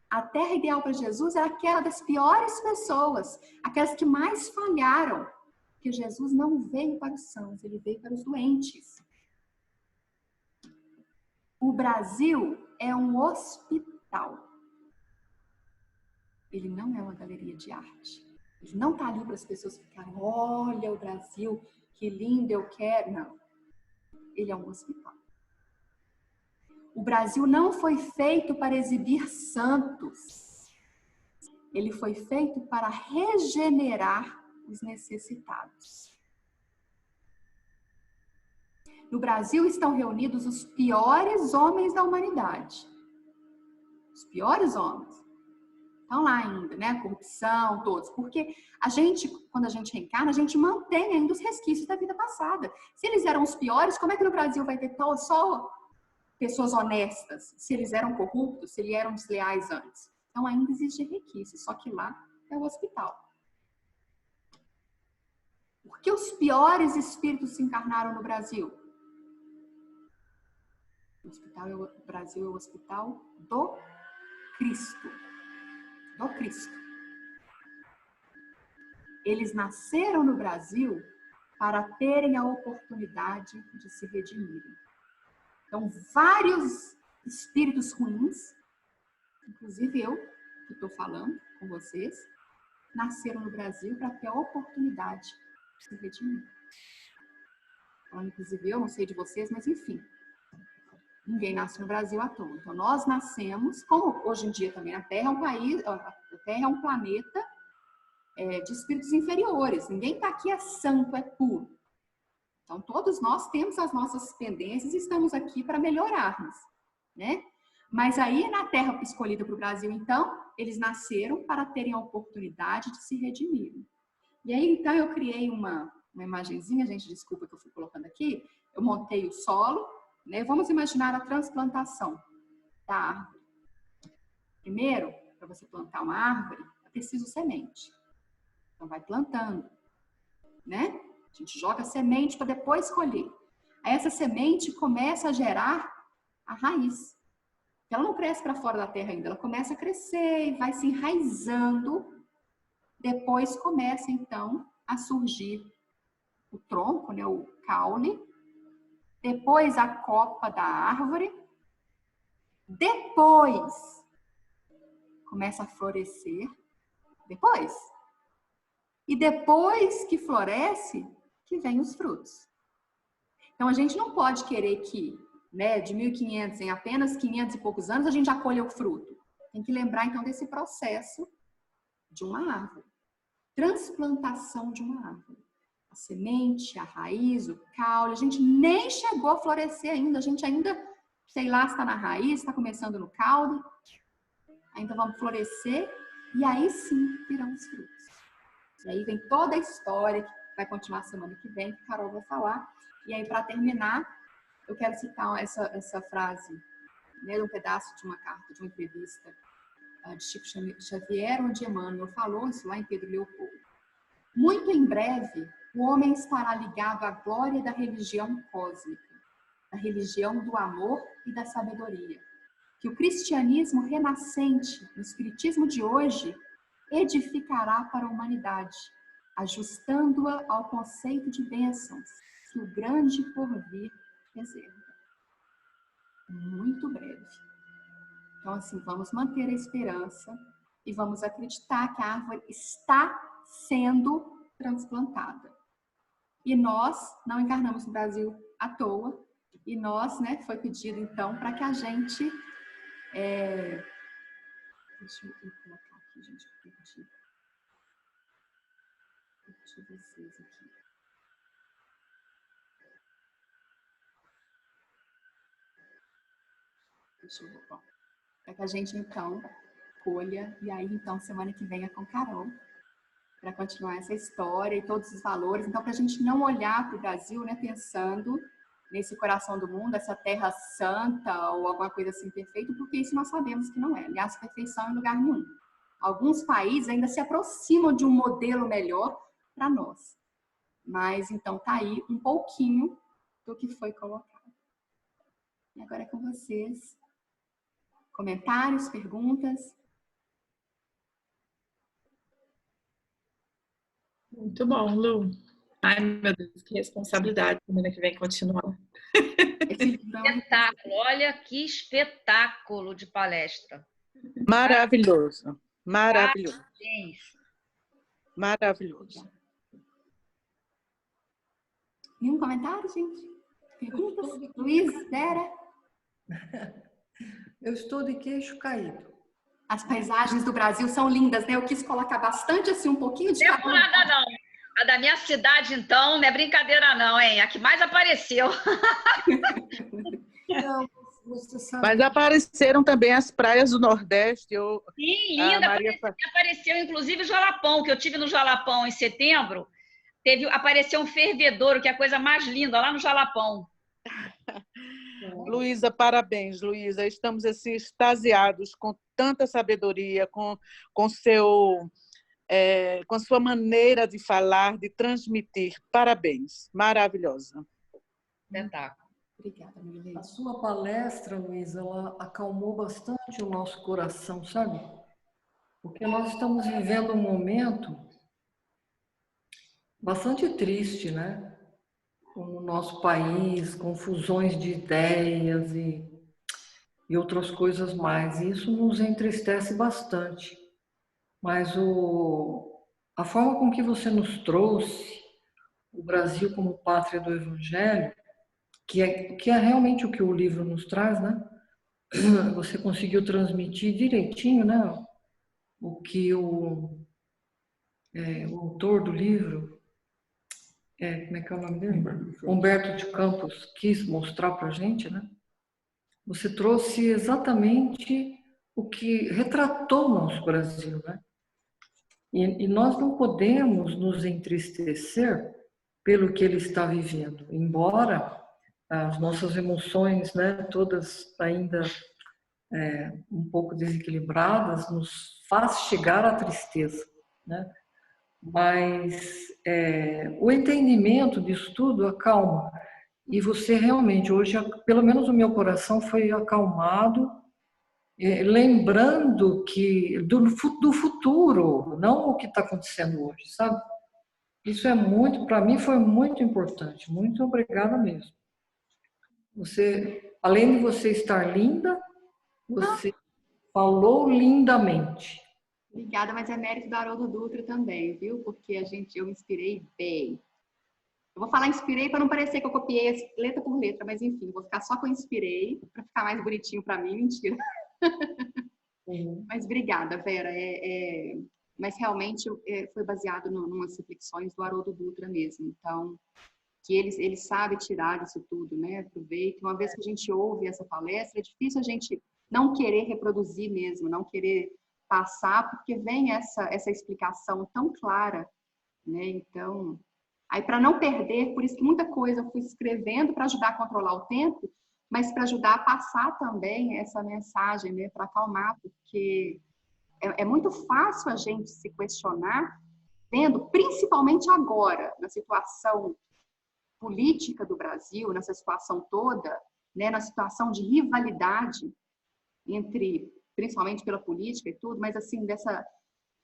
A terra ideal para Jesus era aquela das piores pessoas, aquelas que mais falharam. Porque Jesus não veio para os sãos, ele veio para os doentes. O Brasil é um hospital. Ele não é uma galeria de arte. Ele não está ali para as pessoas ficarem, olha o Brasil, que lindo, eu quero. Não. Ele é um hospital. O Brasil não foi feito para exibir santos. Ele foi feito para regenerar os necessitados. No Brasil estão reunidos os piores homens da humanidade. Os piores homens. Estão lá ainda, né? Corrupção, todos. Porque a gente, quando a gente reencarna, a gente mantém ainda os resquícios da vida passada. Se eles eram os piores, como é que no Brasil vai ter só pessoas honestas? Se eles eram corruptos, se eles eram desleais antes? Então ainda existe resquício, só que lá é o hospital. Por que os piores espíritos se encarnaram no Brasil? O Brasil é o hospital do Cristo. Do Cristo. Eles nasceram no Brasil para terem a oportunidade de se redimirem. Então, vários espíritos ruins, inclusive eu, que estou falando com vocês, nasceram no Brasil para ter a oportunidade de se redimir. Então, inclusive eu, não sei de vocês, mas enfim. Ninguém nasce no Brasil à toa. Então, nós nascemos, como hoje em dia também a Terra é um país, a Terra é um planeta de espíritos inferiores. Ninguém está aqui é santo, é puro. Então, todos nós temos as nossas pendências e estamos aqui para melhorarmos, né? Mas aí, na Terra escolhida para o Brasil, então, eles nasceram para terem a oportunidade de se redimirem. E aí, então, eu criei uma imagenzinha, gente, desculpa que eu fui colocando aqui. Eu montei o solo, né? Vamos imaginar a transplantação da árvore. Primeiro, para você plantar uma árvore, é preciso semente. Então, vai plantando, né? A gente joga semente para depois colher. Aí, essa semente começa a gerar a raiz. Ela não cresce para fora da terra ainda, ela começa a crescer e vai se enraizando. Depois começa, então, a surgir o tronco, né? O caule. Depois a copa da árvore. Depois começa a florescer. Depois. E depois que floresce, que vem os frutos. Então a gente não pode querer que, né, de 1500 em apenas 500 e poucos anos a gente já colha o fruto. Tem que lembrar então desse processo de uma árvore. Transplantação de uma árvore. A semente, a raiz, o caule, a gente nem chegou a florescer ainda, a gente ainda, sei lá, está na raiz, está começando no caule, ainda vamos florescer e aí sim virão os frutos. E aí vem toda a história que vai continuar semana que vem, que a Carol vai falar. E aí, para terminar, eu quero citar essa frase, né, de um pedaço de uma carta, de uma entrevista de Chico Xavier, onde Emmanuel falou isso lá em Pedro Leopoldo. Muito em breve, o homem estará ligado à glória da religião cósmica, da religião do amor e da sabedoria, que o cristianismo renascente, o espiritismo de hoje, edificará para a humanidade, ajustando-a ao conceito de bênçãos que o grande porvir reserva. Muito breve. Então, assim, vamos manter a esperança e vamos acreditar que a árvore está sendo transplantada. E nós não encarnamos no Brasil à toa, e nós, né, foi pedido, então, para que a gente... Deixa eu colocar aqui, gente, eu perdi vocês aqui. Deixa eu ver, para que a gente, então, colha, e aí, então, semana que vem é com Carol, para continuar essa história e todos os valores. Então, para a gente não olhar para o Brasil, né, pensando nesse coração do mundo, essa terra santa ou alguma coisa assim perfeita, porque isso nós sabemos que não é. Aliás, perfeição em lugar nenhum. Alguns países ainda se aproximam de um modelo melhor para nós. Mas, então, tá aí um pouquinho do que foi colocado. E agora é com vocês. Comentários, perguntas? Muito bom, Lu. Ai, meu Deus, que responsabilidade semana que vem continuar. Espetáculo, olha que espetáculo de palestra. Maravilhoso, maravilhoso. Parabéns. Maravilhoso. Nenhum comentário, gente? Perguntas? Luiz, Vera? Eu estou de queixo caído. As paisagens do Brasil são lindas, né? Eu quis colocar bastante, assim, um pouquinho de... Não é por nada, não. A da minha cidade, então, não é brincadeira, não, hein? A que mais apareceu. Não, você sabe. Mas apareceram também as praias do Nordeste. Sim, linda. Apareceu, inclusive, o Jalapão, que eu tive no Jalapão em setembro. Apareceu um fervedouro, que é a coisa mais linda, lá no Jalapão. Luísa, parabéns, Luísa. Estamos assim extasiados com tanta sabedoria, com sua maneira de falar, de transmitir. Parabéns, maravilhosa. Espetáculo. Obrigada, Marilene. A sua palestra, Luísa, ela acalmou bastante o nosso coração, sabe? Porque nós estamos vivendo um momento bastante triste, né? Com o nosso país, com fusões de ideias e outras coisas mais. E isso nos entristece bastante. Mas a forma com que você nos trouxe o Brasil como pátria do Evangelho, que é realmente o que o livro nos traz, né? Você conseguiu transmitir direitinho, né? O que o autor do livro, como é que é o nome dele? Humberto de Campos quis mostrar para a gente, né? Você trouxe exatamente o que retratou o nosso Brasil, né? E nós não podemos nos entristecer pelo que ele está vivendo, embora as nossas emoções, né, todas ainda um pouco desequilibradas, nos faz chegar à tristeza, né? Mas o entendimento disso tudo acalma. E você realmente, hoje, pelo menos o meu coração foi acalmado, lembrando que do futuro, não o que está acontecendo hoje, sabe? Isso é muito, para mim foi muito importante. Muito obrigada mesmo. Você, além de você estar linda, você falou lindamente. Obrigada, mas é mérito do Haroldo Dutra também, viu? Porque eu me inspirei bem. Eu vou falar inspirei para não parecer que eu copiei letra por letra, mas enfim, vou ficar só com inspirei para ficar mais bonitinho para mim, mentira. Mas obrigada, Vera. mas realmente foi baseado numas reflexões do Haroldo Dutra mesmo. Então, que ele sabe tirar isso tudo, né? Aproveita. Uma vez que a gente ouve essa palestra, é difícil a gente não querer reproduzir mesmo, não querer passar, porque vem essa explicação tão clara, né? Então, aí para não perder, por isso que muita coisa eu fui escrevendo para ajudar a controlar o tempo, mas para ajudar a passar também essa mensagem, né? Para acalmar, porque é muito fácil a gente se questionar, vendo, principalmente agora, na situação política do Brasil, nessa situação toda, né, na situação de rivalidade entre, principalmente pela política e tudo, mas assim, dessa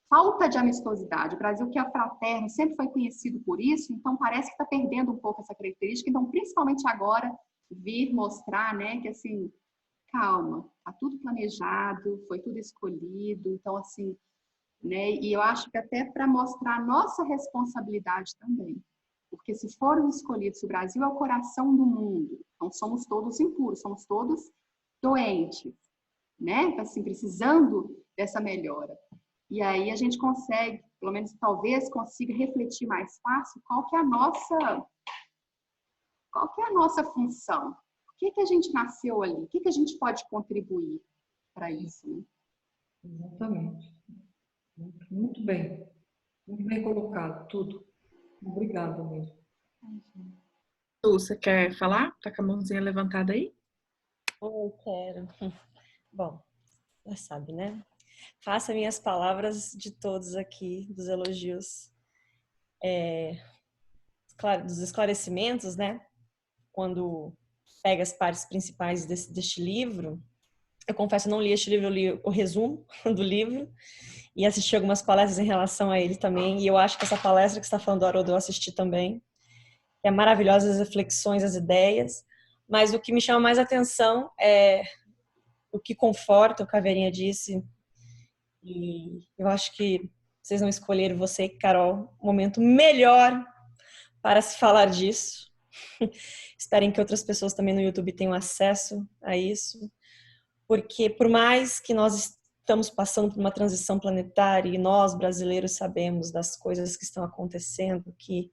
falta de amistosidade. O Brasil, que é fraterno, sempre foi conhecido por isso, então parece que está perdendo um pouco essa característica. Então, principalmente agora, vir mostrar, né, que assim, calma, está tudo planejado, foi tudo escolhido, então assim, né, e eu acho que até para mostrar a nossa responsabilidade também. Porque se formos escolhidos, se o Brasil é o coração do mundo, então somos todos impuros, somos todos doentes, né? Assim, precisando dessa melhora. E aí a gente consegue, pelo menos talvez consiga refletir mais fácil qual que é a nossa função. Por que a gente nasceu ali? O que a gente pode contribuir para isso, né? Exatamente. Muito bem. Muito bem colocado, tudo. Obrigada mesmo. Lu, você quer falar? Tá com a mãozinha levantada aí? Eu quero. Bom, já sabe, né? Faça minhas palavras de todos aqui, dos elogios, claro, dos esclarecimentos, né? Quando pega as partes principais deste livro, eu confesso, eu não li este livro, eu li o resumo do livro e assisti algumas palestras em relação a ele também, e eu acho que essa palestra que você está falando do Haroldo eu assisti também, é maravilhosa, as reflexões, as ideias, mas o que me chama mais atenção é o que conforta, o Caveirinha disse, e eu acho que vocês não escolheram, você e Carol, o momento melhor para se falar disso. Esperem que outras pessoas também no YouTube tenham acesso a isso, porque por mais que nós estamos passando por uma transição planetária e nós, brasileiros, sabemos das coisas que estão acontecendo, que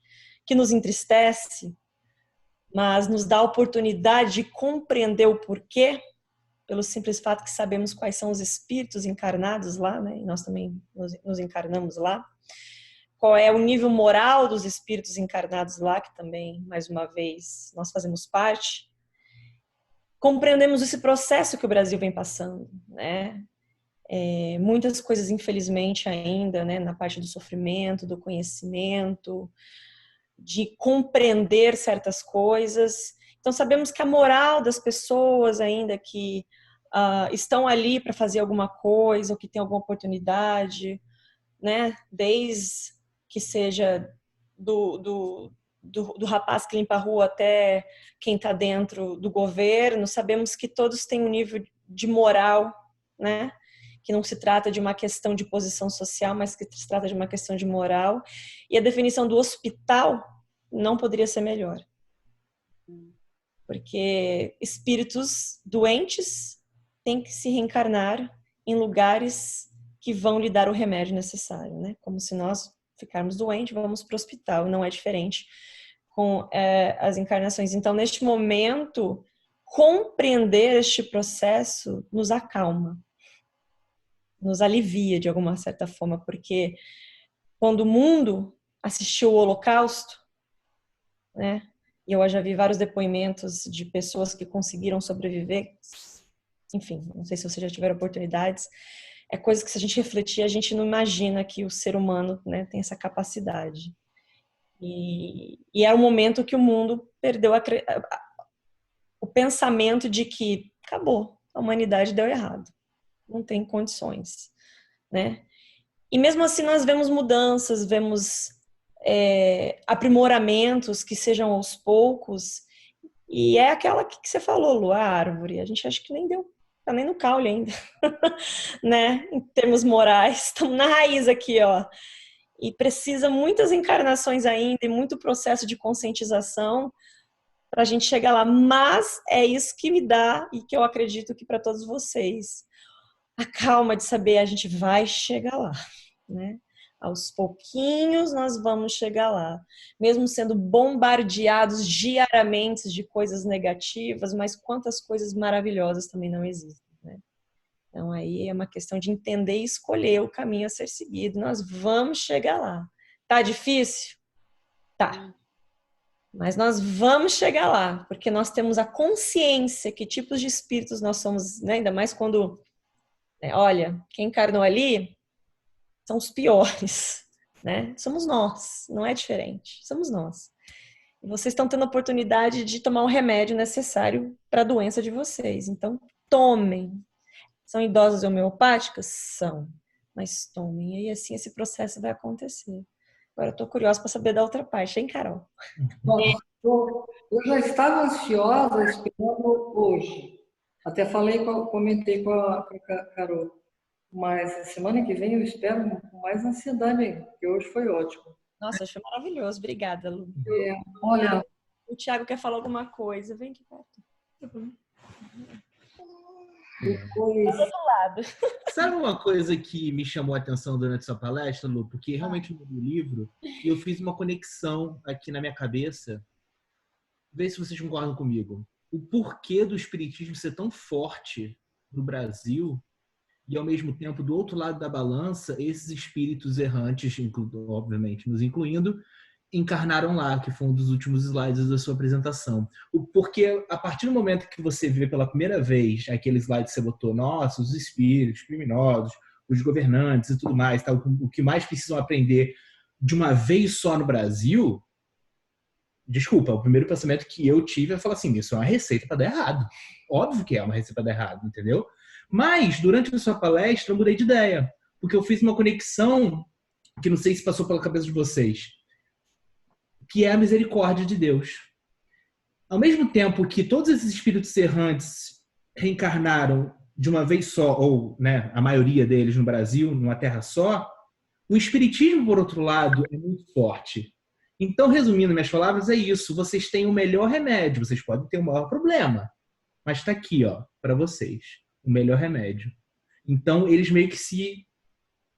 nos entristece, mas nos dá a oportunidade de compreender o porquê, pelo simples fato que sabemos quais são os espíritos encarnados lá, né? E nós também nos encarnamos lá. Qual é o nível moral dos espíritos encarnados lá, que também, mais uma vez, nós fazemos parte. Compreendemos esse processo que o Brasil vem passando, né? Muitas coisas, infelizmente, ainda, né, na parte do sofrimento, do conhecimento, de compreender certas coisas. Então, sabemos que a moral das pessoas ainda que estão ali para fazer alguma coisa, ou que tem alguma oportunidade, né, desde que seja do rapaz que limpa a rua até quem está dentro do governo, sabemos que todos têm um nível de moral, né? Que não se trata de uma questão de posição social, mas que se trata de uma questão de moral. E a definição do hospital não poderia ser melhor. Porque espíritos doentes têm que se reencarnar em lugares que vão lhe dar o remédio necessário, né? Como se nós ficarmos doentes, vamos para o hospital. Não é diferente com as encarnações. Então, neste momento, compreender este processo nos acalma, nos alivia de alguma certa forma, porque quando o mundo assistiu o Holocausto, né? E eu já vi vários depoimentos de pessoas que conseguiram sobreviver. Enfim, não sei se vocês já tiveram oportunidades. É coisa que, se a gente refletir, a gente não imagina que o ser humano, né, tem essa capacidade. E é o momento que o mundo perdeu o pensamento de que acabou, a humanidade deu errado. Não tem condições, né? E mesmo assim nós vemos mudanças, vemos aprimoramentos que sejam aos poucos, e é aquela que você falou, Lu, a árvore, a gente acha que nem deu, tá nem no caule ainda, né? Em termos morais, estamos na raiz aqui, ó, e precisa muitas encarnações ainda e muito processo de conscientização para a gente chegar lá, mas é isso que me dá, e que eu acredito que para todos vocês, a calma de saber a gente vai chegar lá, né? Aos pouquinhos nós vamos chegar lá. Mesmo sendo bombardeados diariamente de coisas negativas, mas quantas coisas maravilhosas também não existem, né? Então aí é uma questão de entender e escolher o caminho a ser seguido. Nós vamos chegar lá. Tá difícil? Tá. Mas nós vamos chegar lá, porque nós temos a consciência que tipos de espíritos nós somos, né? Ainda mais quando, né, olha, quem encarnou ali são os piores, né? Somos nós, não é diferente, somos nós. E vocês estão tendo a oportunidade de tomar o remédio necessário para a doença de vocês. Então, tomem. São idosas homeopáticas? São. Mas tomem. E aí, assim, esse processo vai acontecer. Agora, eu estou curiosa para saber da outra parte, hein, Carol? Nossa, eu já estava ansiosa esperando hoje. Até comentei com a Carol. Mas semana que vem eu espero com mais ansiedade ainda, porque hoje foi ótimo. Nossa, achei maravilhoso. Obrigada, Lu. Olha, o Thiago quer falar alguma coisa. Vem aqui perto. depois... Do outro lado. Sabe uma coisa que me chamou a atenção durante sua palestra, Lu? Porque realmente no livro eu fiz uma conexão aqui na minha cabeça. Vê se vocês concordam comigo. O porquê do espiritismo ser tão forte no Brasil e, ao mesmo tempo, do outro lado da balança, esses espíritos errantes, obviamente nos incluindo, encarnaram lá, que foi um dos últimos slides da sua apresentação. Porque a partir do momento que você vê pela primeira vez aquele slide que você botou, nossa, os espíritos, criminosos, os governantes e tudo mais, tá, o que mais precisam aprender de uma vez só no Brasil, desculpa, o primeiro pensamento que eu tive é falar assim, isso é uma receita para dar errado. Óbvio que é uma receita para dar errado, entendeu? Mas, durante a sua palestra, eu mudei de ideia, porque eu fiz uma conexão que não sei se passou pela cabeça de vocês, que é a misericórdia de Deus. Ao mesmo tempo que todos esses espíritos errantes reencarnaram de uma vez só, ou, né, a maioria deles no Brasil, numa terra só, o espiritismo, por outro lado, é muito forte. Então, resumindo minhas palavras, é isso. Vocês têm o melhor remédio, vocês podem ter o maior problema, mas está aqui, ó, para vocês, o melhor remédio. Então, eles meio que se,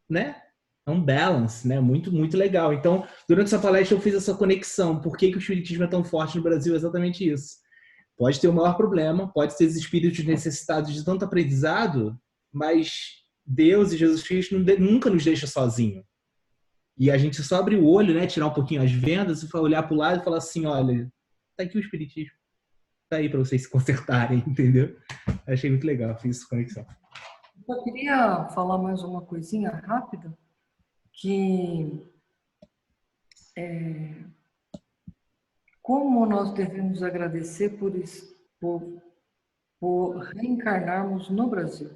né, é um balance, né, muito, muito legal. Então, durante essa palestra eu fiz essa conexão. Por que o espiritismo é tão forte no Brasil? É exatamente isso. Pode ter o maior problema, pode ter os espíritos necessitados de tanto aprendizado, mas Deus e Jesus Cristo nunca nos deixa sozinho. E a gente só abre o olho, né, tirar um pouquinho as vendas e olhar para o lado e falar assim, olha, tá aqui o espiritismo. Tá aí para vocês se consertarem, entendeu? Achei muito legal, fiz essa conexão. Eu só queria falar mais uma coisinha rápida, que como nós devemos agradecer por reencarnarmos no Brasil,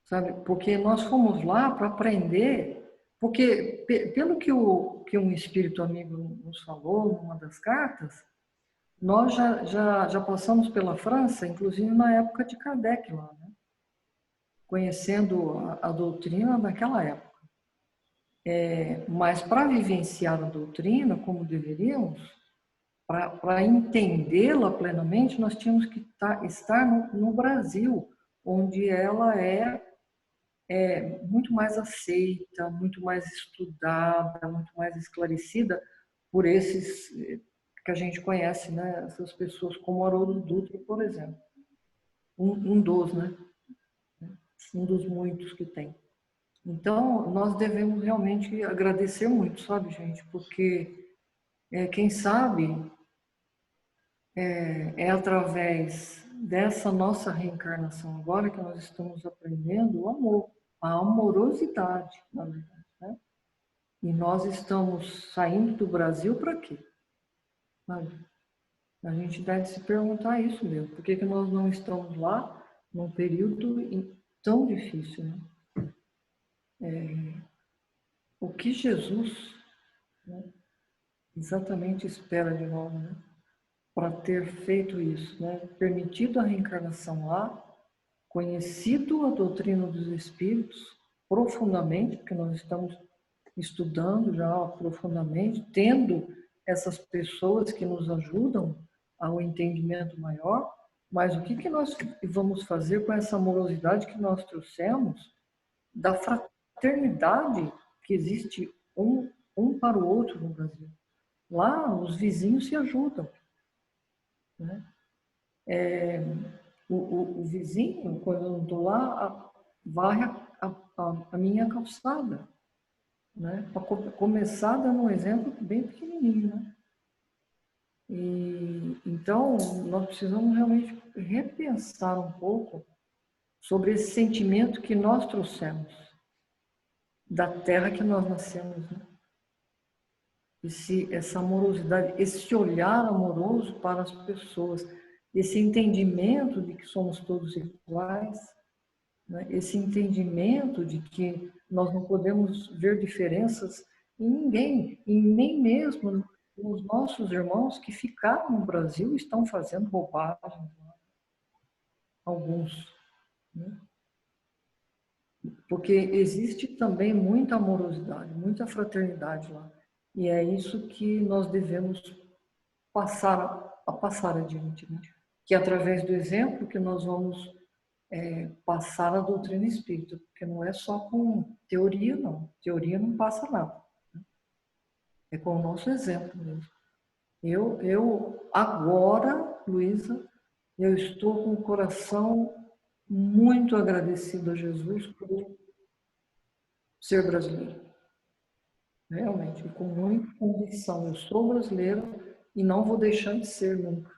sabe? Porque nós fomos lá para aprender, porque pelo que um espírito amigo nos falou numa das cartas, nós já passamos pela França, inclusive na época de Kardec lá, né? Conhecendo a doutrina naquela época. Mas para vivenciar a doutrina como deveríamos, para entendê-la plenamente, nós tínhamos que estar no Brasil, onde ela é muito mais aceita, muito mais estudada, muito mais esclarecida por esses que a gente conhece, né? Essas pessoas como Haroldo Dutra, por exemplo. Um dos, né? Um dos muitos que tem. Então, nós devemos realmente agradecer muito, sabe, gente? Porque, quem sabe, através dessa nossa reencarnação agora que nós estamos aprendendo o amor, a amorosidade, na verdade, né? E nós estamos saindo do Brasil para quê? Sabe? A gente deve se perguntar isso mesmo. Por que nós não estamos lá num período tão difícil, né? O que Jesus, né, exatamente espera de nós, né, para ter feito isso, né, permitido a reencarnação lá, conhecido a doutrina dos espíritos profundamente, porque nós estamos estudando já profundamente, tendo essas pessoas que nos ajudam ao entendimento maior, mas o que nós vamos fazer com essa amorosidade que nós trouxemos da fraternidade que existe um para o outro no Brasil. Lá, os vizinhos se ajudam, né? O vizinho, quando eu não estou lá, varre a minha calçada, né? Para começar, dando um exemplo bem pequenininho, né? Então, nós precisamos realmente repensar um pouco sobre esse sentimento que nós trouxemos da terra que nós nascemos, né? Essa amorosidade, esse olhar amoroso para as pessoas, esse entendimento de que somos todos iguais, né? Esse entendimento de que nós não podemos ver diferenças em ninguém, e nem mesmo os nossos irmãos que ficaram no Brasil estão fazendo bobagem, alguns, né? Porque existe também muita amorosidade, muita fraternidade lá. E é isso que nós devemos passar adiante, né? Que é através do exemplo que nós vamos passar a doutrina espírita, porque não é só com teoria, não. Teoria não passa nada, né? É com o nosso exemplo mesmo. Eu agora, Luísa, eu estou com o coração muito agradecido a Jesus por ser brasileiro. Realmente, com muita convicção. Eu sou brasileiro e não vou deixar de ser nunca.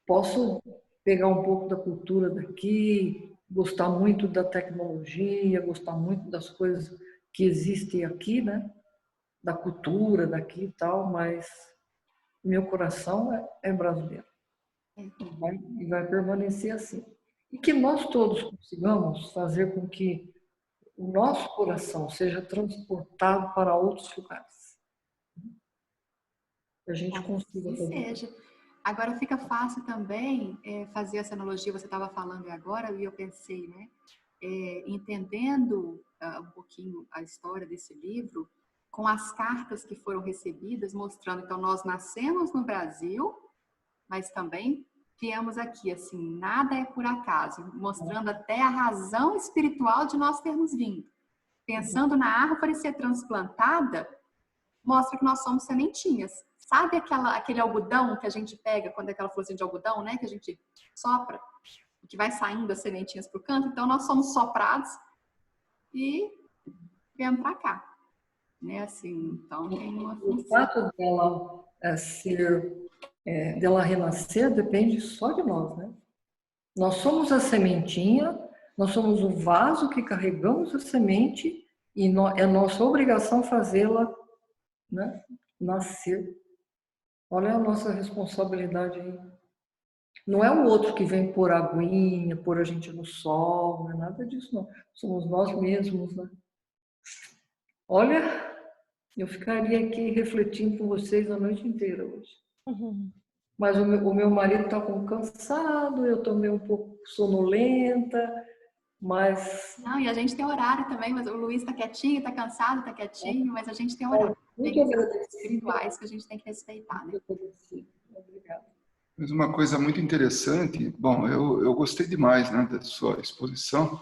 Posso pegar um pouco da cultura daqui, gostar muito da tecnologia, gostar muito das coisas que existem aqui, né? Da cultura daqui e tal, mas meu coração é brasileiro. E vai permanecer assim. E que nós todos consigamos fazer com que o nosso coração seja transportado para outros lugares. Que a gente consiga fazer. Agora fica fácil também fazer essa analogia, você estava falando agora, e eu pensei, né? Entendendo um pouquinho a história desse livro, com as cartas que foram recebidas, mostrando, então, nós nascemos no Brasil, mas também viemos aqui, assim, nada é por acaso, mostrando até a razão espiritual de nós termos vindo. Pensando na árvore ser transplantada, mostra que nós somos sementinhas. Sabe aquele algodão que a gente pega, quando é aquela florzinha de algodão, né, que a gente sopra, que vai saindo as sementinhas para o canto? Então, nós somos soprados e viemos para cá. Né, assim, então, tem uma função. O fato dela renascer depende só de nós, né? Nós somos a sementinha, nós somos o vaso que carregamos a semente e é nossa obrigação fazê-la, né, nascer. Olha a nossa responsabilidade aí. Não é o outro que vem pôr aguinha, pôr a gente no sol, não é nada disso, não. Somos nós mesmos, né? Olha, eu ficaria aqui refletindo com vocês a noite inteira hoje. Uhum. Mas o meu marido está cansado, eu estou meio um pouco sonolenta, mas... Não, e a gente tem horário também, mas o Luiz está quietinho, está cansado, está quietinho, mas a gente tem horário. Muito agradecido. Espirituais que a gente tem que respeitar, né? Obrigada. Mas uma coisa muito interessante, bom, eu gostei demais, né, da sua exposição.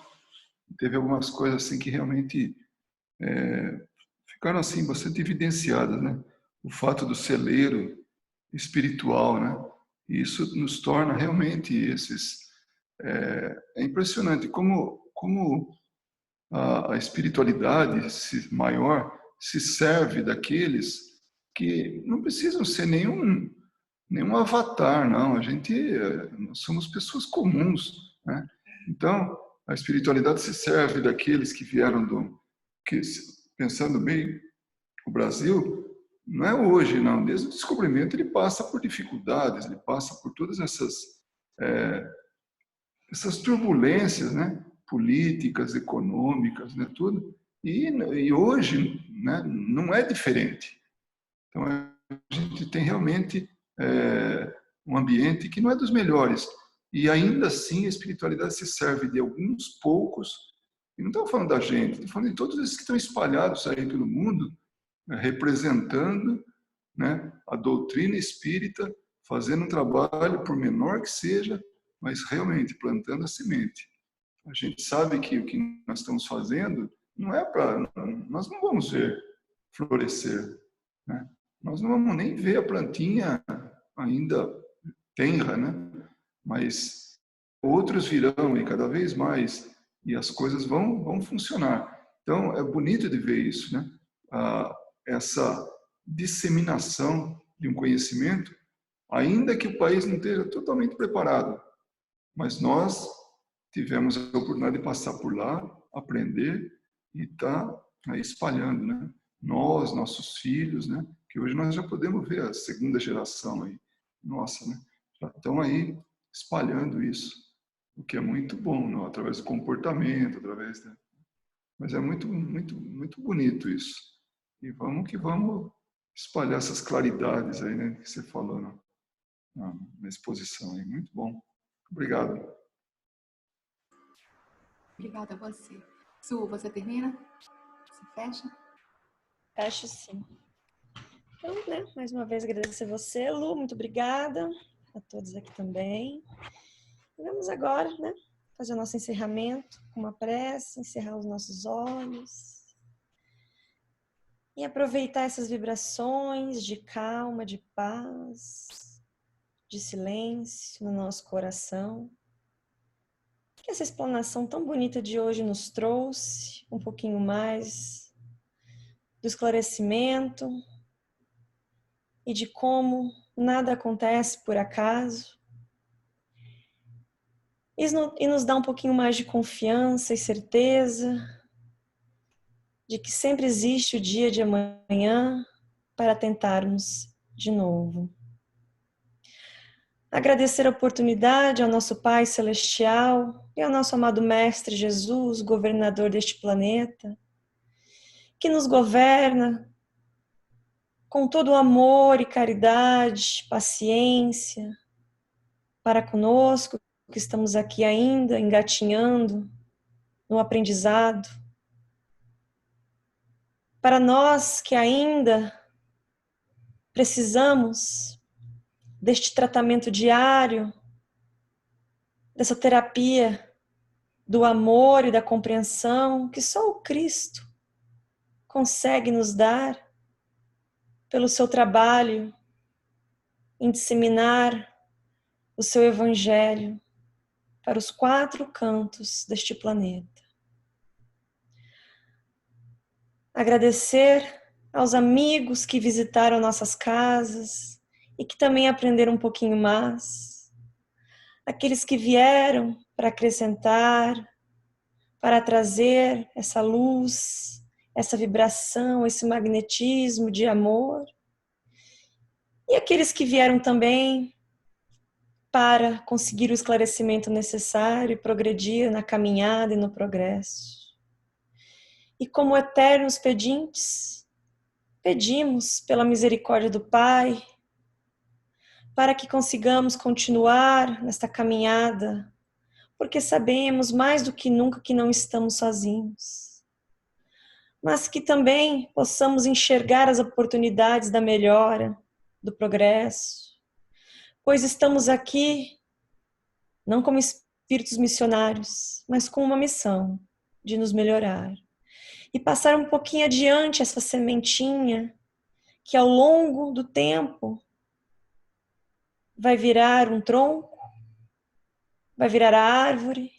Teve algumas coisas assim que realmente ficaram assim bastante evidenciadas, né? O fato do celeiro espiritual, né? E isso nos torna realmente é impressionante como a espiritualidade maior se serve daqueles que não precisam ser nenhum avatar, não. Nós somos pessoas comuns, né? Então, a espiritualidade se serve daqueles que vieram pensando bem, o Brasil não é hoje, não. Desde o descobrimento ele passa por dificuldades, ele passa por todas essas turbulências, né? Políticas, econômicas, né? Tudo. E hoje, né? Não é diferente. Então, a gente tem realmente um ambiente que não é dos melhores. E ainda assim a espiritualidade se serve de alguns poucos. E não estou falando da gente, estou falando de todos esses que estão espalhados aí pelo mundo, né, representando, né, a doutrina espírita, fazendo um trabalho, por menor que seja, mas realmente plantando a semente. A gente sabe que o que nós estamos fazendo não é para... Nós não vamos ver florescer, né? Nós não vamos nem ver a plantinha ainda tenra, né? Mas outros virão e cada vez mais, e as coisas vão funcionar. Então, é bonito de ver isso, né? Essa disseminação de um conhecimento, ainda que o país não esteja totalmente preparado, mas nós tivemos a oportunidade de passar por lá, aprender e estar aí espalhando, né? Nós, nossos filhos, né? Que hoje nós já podemos ver a segunda geração aí, nossa, né? Já estão aí espalhando isso, o que é muito bom, não? Através do comportamento, através da... Mas é muito, muito, muito bonito isso. E vamos que vamos espalhar essas claridades aí, né? Que você falou na exposição aí. Muito bom. Obrigado. Obrigada a você. Su, você termina? Você fecha? Fecho sim. Então, né, mais uma vez agradecer você, Lu, muito obrigada. A todos aqui também. E vamos agora, né, fazer o nosso encerramento com uma prece, encerrar os nossos olhos. E aproveitar essas vibrações de calma, de paz, de silêncio no nosso coração. Que essa explanação tão bonita de hoje nos trouxe um pouquinho mais do esclarecimento e de como nada acontece por acaso. E nos dá um pouquinho mais de confiança e certeza de que sempre existe o dia de amanhã para tentarmos de novo. Agradecer a oportunidade ao nosso Pai Celestial e ao nosso amado Mestre Jesus, governador deste planeta, que nos governa com todo o amor e caridade, paciência, para conosco, que estamos aqui ainda engatinhando no aprendizado. Para nós que ainda precisamos deste tratamento diário, dessa terapia do amor e da compreensão que só o Cristo consegue nos dar pelo seu trabalho em disseminar o seu evangelho para os 4 cantos deste planeta. Agradecer aos amigos que visitaram nossas casas e que também aprenderam um pouquinho mais. Aqueles que vieram para acrescentar, para trazer essa luz, essa vibração, esse magnetismo de amor. E aqueles que vieram também para conseguir o esclarecimento necessário e progredir na caminhada e no progresso. E como eternos pedintes, pedimos pela misericórdia do Pai, para que consigamos continuar nesta caminhada, porque sabemos mais do que nunca que não estamos sozinhos. Mas que também possamos enxergar as oportunidades da melhora, do progresso, pois estamos aqui não como espíritos missionários, mas com uma missão de nos melhorar. E passar um pouquinho adiante essa sementinha que ao longo do tempo vai virar um tronco, vai virar a árvore,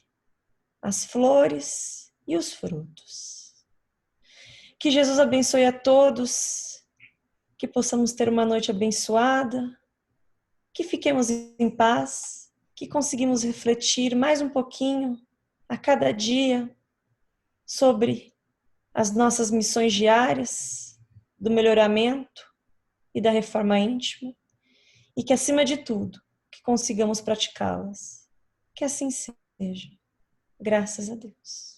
as flores e os frutos. Que Jesus abençoe a todos, que possamos ter uma noite abençoada, que fiquemos em paz, que conseguimos refletir mais um pouquinho a cada dia sobre as nossas missões diárias, do melhoramento e da reforma íntima, e que, acima de tudo, que consigamos praticá-las. Que assim seja. Graças a Deus.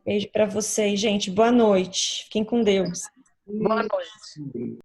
Beijo para vocês, gente. Boa noite. Fiquem com Deus. Boa noite.